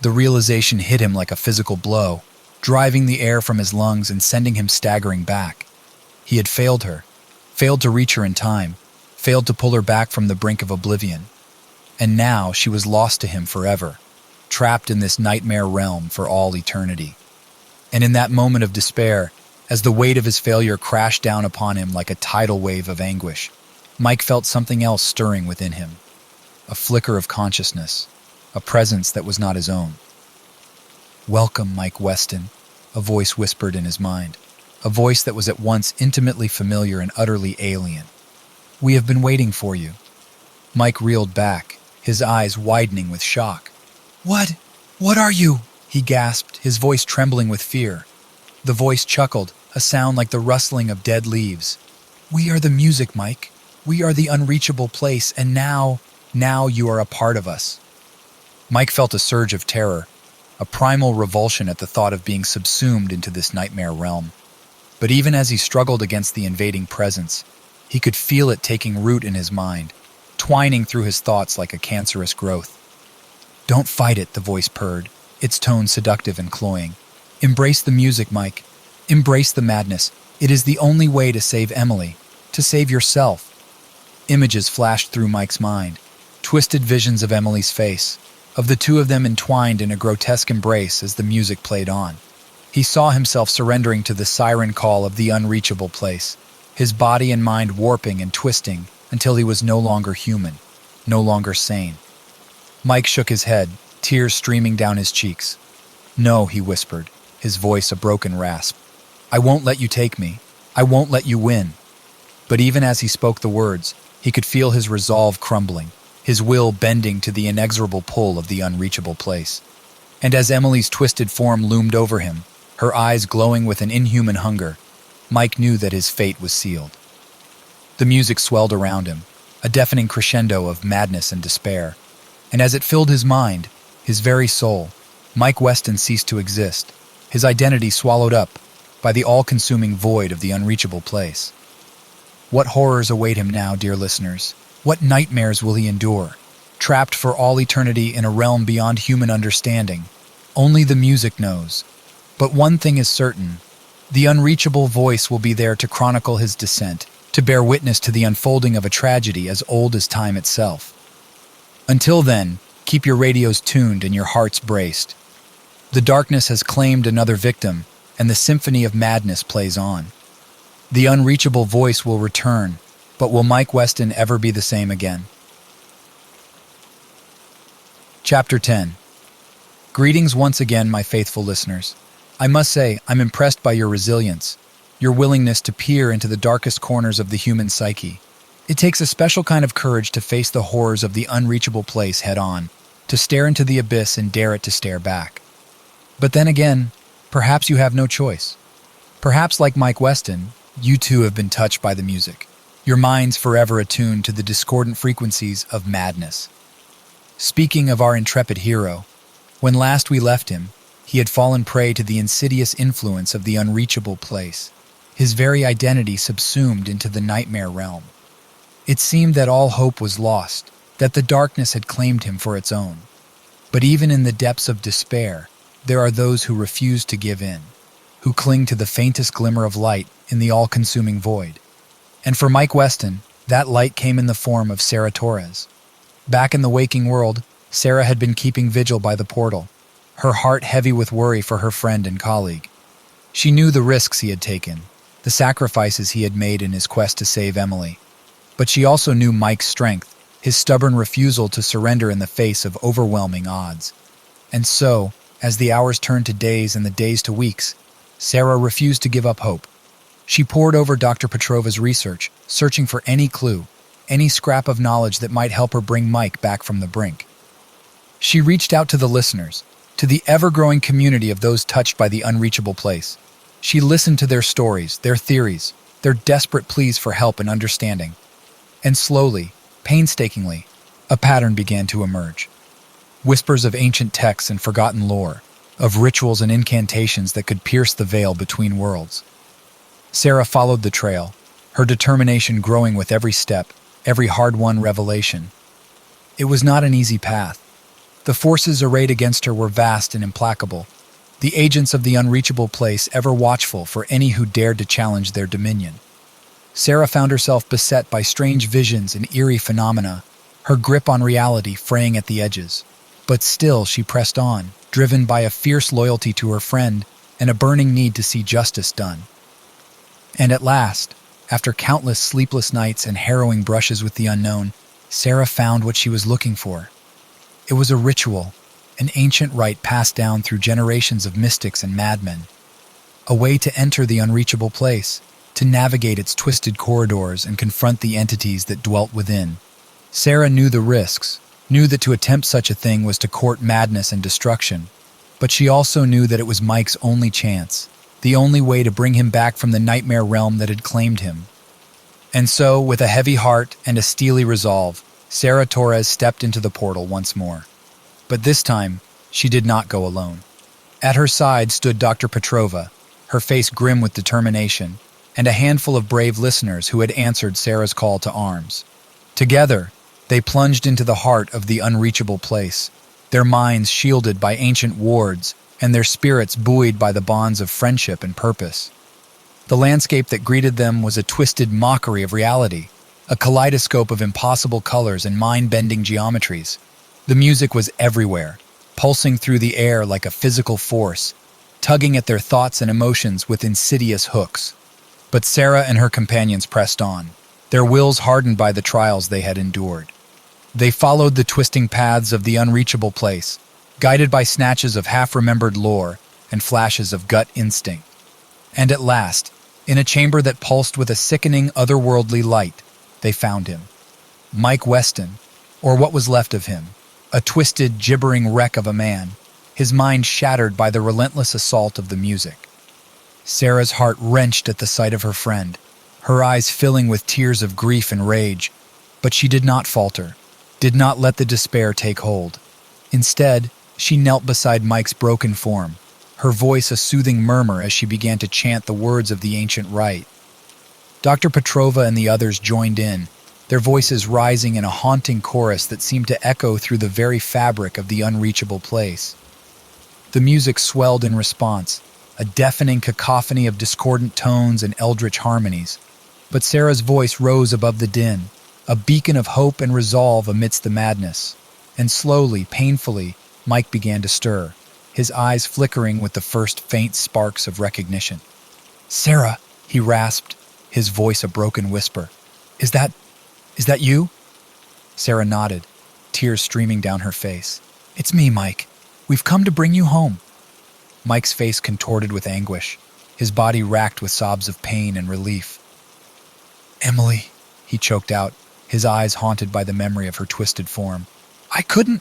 The realization hit him like a physical blow, driving the air from his lungs and sending him staggering back. He had failed her, failed to reach her in time, failed to pull her back from the brink of oblivion. And now she was lost to him forever, trapped in this nightmare realm for all eternity. And in that moment of despair, as the weight of his failure crashed down upon him like a tidal wave of anguish, Mike felt something else stirring within him. A flicker of consciousness, a presence that was not his own. "Welcome, Mike Weston," a voice whispered in his mind, a voice that was at once intimately familiar and utterly alien. "We have been waiting for you." Mike reeled back, his eyes widening with shock. What are you?" he gasped, his voice trembling with fear. The voice chuckled, a sound like the rustling of dead leaves. "We are the music, Mike. We are the unreachable place, and now you are a part of us." Mike felt a surge of terror, a primal revulsion at the thought of being subsumed into this nightmare realm. But even as he struggled against the invading presence, he could feel it taking root in his mind, twining through his thoughts like a cancerous growth. "Don't fight it," the voice purred, its tone seductive and cloying. "Embrace the music, Mike. Embrace the madness. It is the only way to save Emily, to save yourself." Images flashed through Mike's mind, twisted visions of Emily's face, of the two of them entwined in a grotesque embrace as the music played on. He saw himself surrendering to the siren call of the unreachable place, his body and mind warping and twisting until he was no longer human, no longer sane. Mike shook his head, tears streaming down his cheeks. "No," he whispered, his voice a broken rasp. "I won't let you take me. I won't let you win." But even as he spoke the words, he could feel his resolve crumbling, his will bending to the inexorable pull of the unreachable place. And as Emily's twisted form loomed over him, her eyes glowing with an inhuman hunger, Mike knew that his fate was sealed. The music swelled around him, a deafening crescendo of madness and despair. And as it filled his mind, his very soul, Mike Weston ceased to exist, his identity swallowed up by the all-consuming void of the unreachable place. What horrors await him now, dear listeners? What nightmares will he endure? Trapped for all eternity in a realm beyond human understanding. Only the music knows. But one thing is certain. The unreachable voice will be there to chronicle his descent, to bear witness to the unfolding of a tragedy as old as time itself. Until then, keep your radios tuned and your hearts braced. The darkness has claimed another victim, and the symphony of madness plays on. The unreachable voice will return, but will Mike Weston ever be the same again? Chapter 10. Greetings once again, my faithful listeners. I must say, I'm impressed by your resilience, your willingness to peer into the darkest corners of the human psyche. It takes a special kind of courage to face the horrors of the unreachable place head-on, to stare into the abyss and dare it to stare back. But then again, perhaps you have no choice. Perhaps, like Mike Weston, you too have been touched by the music, your minds forever attuned to the discordant frequencies of madness. Speaking of our intrepid hero, When last we left him, he had fallen prey to the insidious influence of the unreachable place, his very identity subsumed into the nightmare realm. It seemed that all hope was lost, that the darkness had claimed him for its own. But even in the depths of despair, there are those who refuse to give in, who cling to the faintest glimmer of light in the all-consuming void. And for Mike Weston, that light came in the form of Sarah Torres. Back in the waking world, Sarah had been keeping vigil by the portal, her heart heavy with worry for her friend and colleague. She knew the risks he had taken, the sacrifices he had made in his quest to save Emily. But she also knew Mike's strength, his stubborn refusal to surrender in the face of overwhelming odds. And so, as the hours turned to days and the days to weeks, Sarah refused to give up hope. She pored over Dr. Petrova's research, searching for any clue, any scrap of knowledge that might help her bring Mike back from the brink. She reached out to the listeners, to the ever-growing community of those touched by the unreachable place. She listened to their stories, their theories, their desperate pleas for help and understanding. And slowly, painstakingly, a pattern began to emerge. Whispers of ancient texts and forgotten lore, of rituals and incantations that could pierce the veil between worlds. Sarah followed the trail, her determination growing with every step, every hard-won revelation. It was not an easy path. The forces arrayed against her were vast and implacable, the agents of the unreachable place ever watchful for any who dared to challenge their dominion. Sarah found herself beset by strange visions and eerie phenomena, her grip on reality fraying at the edges. But still she pressed on, driven by a fierce loyalty to her friend and a burning need to see justice done. And at last, after countless sleepless nights and harrowing brushes with the unknown, Sarah found what she was looking for. It was a ritual, an ancient rite passed down through generations of mystics and madmen. A way to enter the unreachable place, to navigate its twisted corridors and confront the entities that dwelt within. Sarah knew the risks, knew that to attempt such a thing was to court madness and destruction, but she also knew that it was Mike's only chance, the only way to bring him back from the nightmare realm that had claimed him. And so, with a heavy heart and a steely resolve, Sarah Torres stepped into the portal once more. But this time, she did not go alone. At her side stood Dr. Petrova, her face grim with determination, and a handful of brave listeners who had answered Sarah's call to arms. Together, they plunged into the heart of the unreachable place, their minds shielded by ancient wards and their spirits buoyed by the bonds of friendship and purpose. The landscape that greeted them was a twisted mockery of reality, a kaleidoscope of impossible colors and mind-bending geometries. The music was everywhere, pulsing through the air like a physical force, tugging at their thoughts and emotions with insidious hooks. But Sarah and her companions pressed on, their wills hardened by the trials they had endured. They followed the twisting paths of the unreachable place, guided by snatches of half-remembered lore and flashes of gut instinct. And at last, in a chamber that pulsed with a sickening otherworldly light, they found him. Mike Weston, or what was left of him, a twisted, gibbering wreck of a man, his mind shattered by the relentless assault of the music. Sarah's heart wrenched at the sight of her friend, her eyes filling with tears of grief and rage, but she did not falter, did not let the despair take hold. Instead, she knelt beside Mike's broken form, her voice a soothing murmur as she began to chant the words of the ancient rite. Dr. Petrova and the others joined in, their voices rising in a haunting chorus that seemed to echo through the very fabric of the unreachable place. The music swelled in response, a deafening cacophony of discordant tones and eldritch harmonies. But Sarah's voice rose above the din, a beacon of hope and resolve amidst the madness. And slowly, painfully, Mike began to stir, his eyes flickering with the first faint sparks of recognition. "Sarah," he rasped, his voice a broken whisper. Is that you?" Sarah nodded, tears streaming down her face. "It's me, Mike. We've come to bring you home." Mike's face contorted with anguish, his body racked with sobs of pain and relief. "Emily," he choked out, his eyes haunted by the memory of her twisted form. I couldn't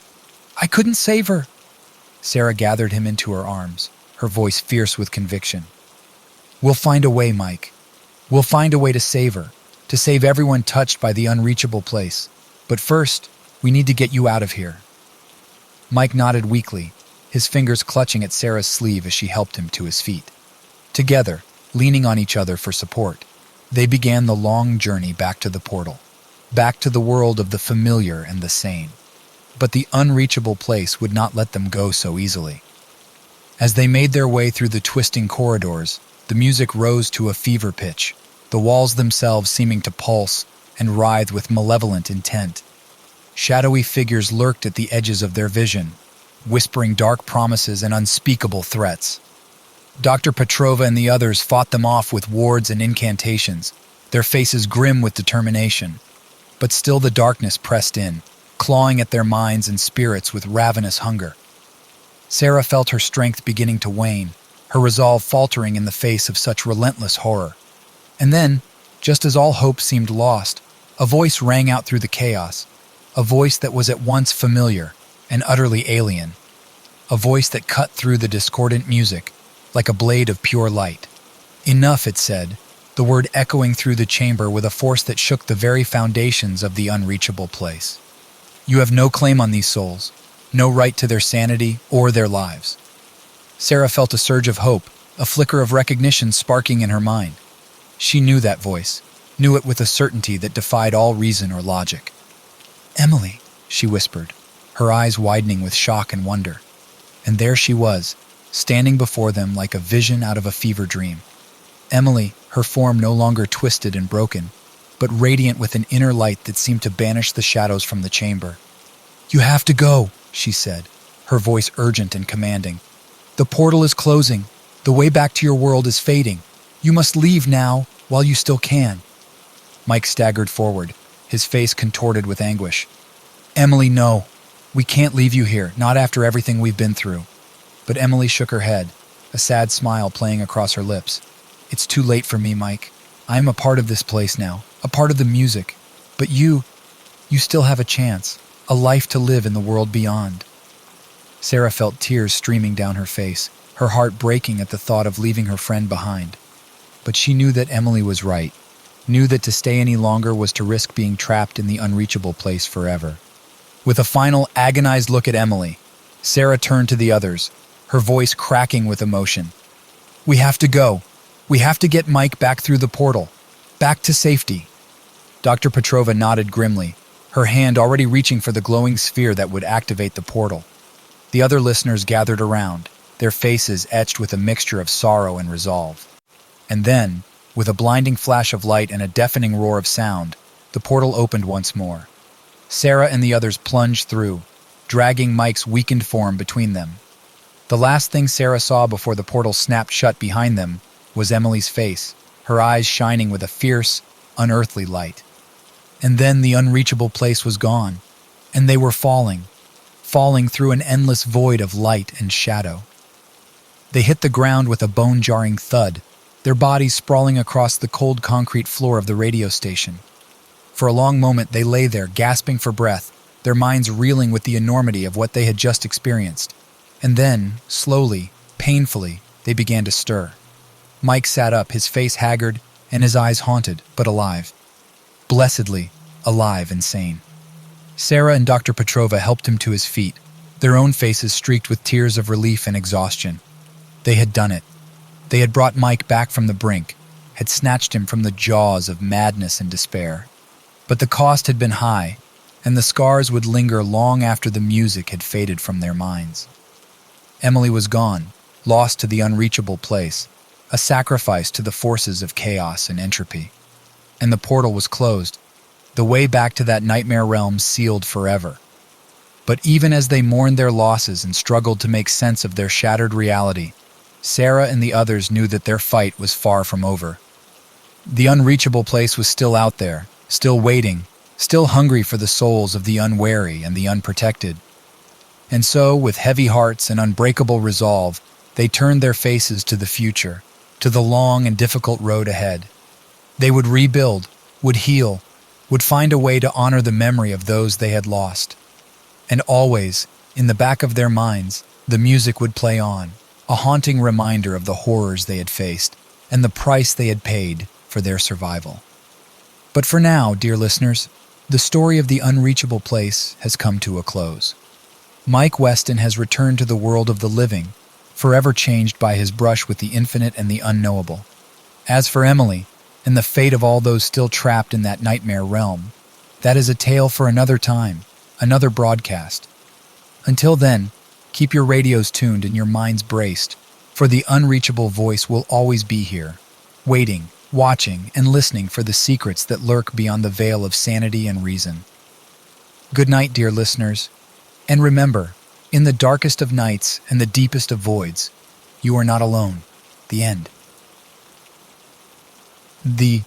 save her." Sarah gathered him into her arms, her voice fierce with conviction. "We'll find a way, Mike. We'll find a way to save her, to save everyone touched by the unreachable place. But first, we need to get you out of here." Mike nodded weakly, his fingers clutching at Sarah's sleeve as she helped him to his feet. Together, leaning on each other for support, they began the long journey back to the portal, back to the world of the familiar and the sane. But the unreachable place would not let them go so easily. As they made their way through the twisting corridors, the music rose to a fever pitch, the walls themselves seeming to pulse and writhe with malevolent intent. Shadowy figures lurked at the edges of their vision, whispering dark promises and unspeakable threats. Dr. Petrova and the others fought them off with wards and incantations, their faces grim with determination. But still the darkness pressed in, clawing at their minds and spirits with ravenous hunger. Sarah felt her strength beginning to wane, her resolve faltering in the face of such relentless horror. And then, just as all hope seemed lost, a voice rang out through the chaos, a voice that was at once familiar and utterly alien, a voice that cut through the discordant music like a blade of pure light. Enough, it said, the word echoing through the chamber with a force that shook the very foundations of the unreachable place. You have no claim on these souls, no right to their sanity or their lives. Sarah felt a surge of hope, a flicker of recognition sparking in her mind. She knew that voice, knew it with a certainty that defied all reason or logic. "Emily," she whispered, her eyes widening with shock and wonder. And there she was, standing before them like a vision out of a fever dream. Emily, her form no longer twisted and broken, but radiant with an inner light that seemed to banish the shadows from the chamber. "You have to go," she said, her voice urgent and commanding. "The portal is closing. The way back to your world is fading. You must leave now, while you still can." Mike staggered forward, his face contorted with anguish. "Emily, no. We can't leave you here, not after everything we've been through." But Emily shook her head, a sad smile playing across her lips. "It's too late for me, Mike. I am a part of this place now, a part of the music. But you still have a chance, a life to live in the world beyond." Sarah felt tears streaming down her face, her heart breaking at the thought of leaving her friend behind. But she knew that Emily was right, knew that to stay any longer was to risk being trapped in the unreachable place forever. With a final agonized look at Emily, Sarah turned to the others, her voice cracking with emotion. "We have to go. We have to get Mike back through the portal, back to safety." Dr. Petrova nodded grimly, her hand already reaching for the glowing sphere that would activate the portal. The other listeners gathered around, their faces etched with a mixture of sorrow and resolve. And then, with a blinding flash of light and a deafening roar of sound, the portal opened once more. Sarah and the others plunged through, dragging Mike's weakened form between them. The last thing Sarah saw before the portal snapped shut behind them was Emily's face, her eyes shining with a fierce, unearthly light. And then the unreachable place was gone, and they were falling through an endless void of light and shadow. They hit the ground with a bone-jarring thud, their bodies sprawling across the cold concrete floor of the radio station. For a long moment they lay there, gasping for breath, their minds reeling with the enormity of what they had just experienced. And then, slowly, painfully, they began to stir. Mike sat up, his face haggard and his eyes haunted, but alive. Blessedly alive and sane. Sarah and Dr. Petrova helped him to his feet, their own faces streaked with tears of relief and exhaustion. They had done it. They had brought Mike back from the brink, had snatched him from the jaws of madness and despair. But the cost had been high, and the scars would linger long after the music had faded from their minds. Emily was gone, lost to the unreachable place, a sacrifice to the forces of chaos and entropy. And the portal was closed, the way back to that nightmare realm sealed forever. But even as they mourned their losses and struggled to make sense of their shattered reality, Sarah and the others knew that their fight was far from over. The unreachable place was still out there, still waiting, still hungry for the souls of the unwary and the unprotected. And so, with heavy hearts and unbreakable resolve, they turned their faces to the future, to the long and difficult road ahead. They would rebuild, would heal, would find a way to honor the memory of those they had lost. And always, in the back of their minds, the music would play on, a haunting reminder of the horrors they had faced and the price they had paid for their survival. But for now, dear listeners, the story of the unreachable place has come to a close. Mike Weston has returned to the world of the living, forever changed by his brush with the infinite and the unknowable. As for Emily, and the fate of all those still trapped in that nightmare realm, that is a tale for another time, another broadcast. Until then, keep your radios tuned and your minds braced, for the unreachable voice will always be here, waiting, watching, and listening for the secrets that lurk beyond the veil of sanity and reason. Good night, dear listeners, and remember, in the darkest of nights and the deepest of voids, you are not alone. The end. The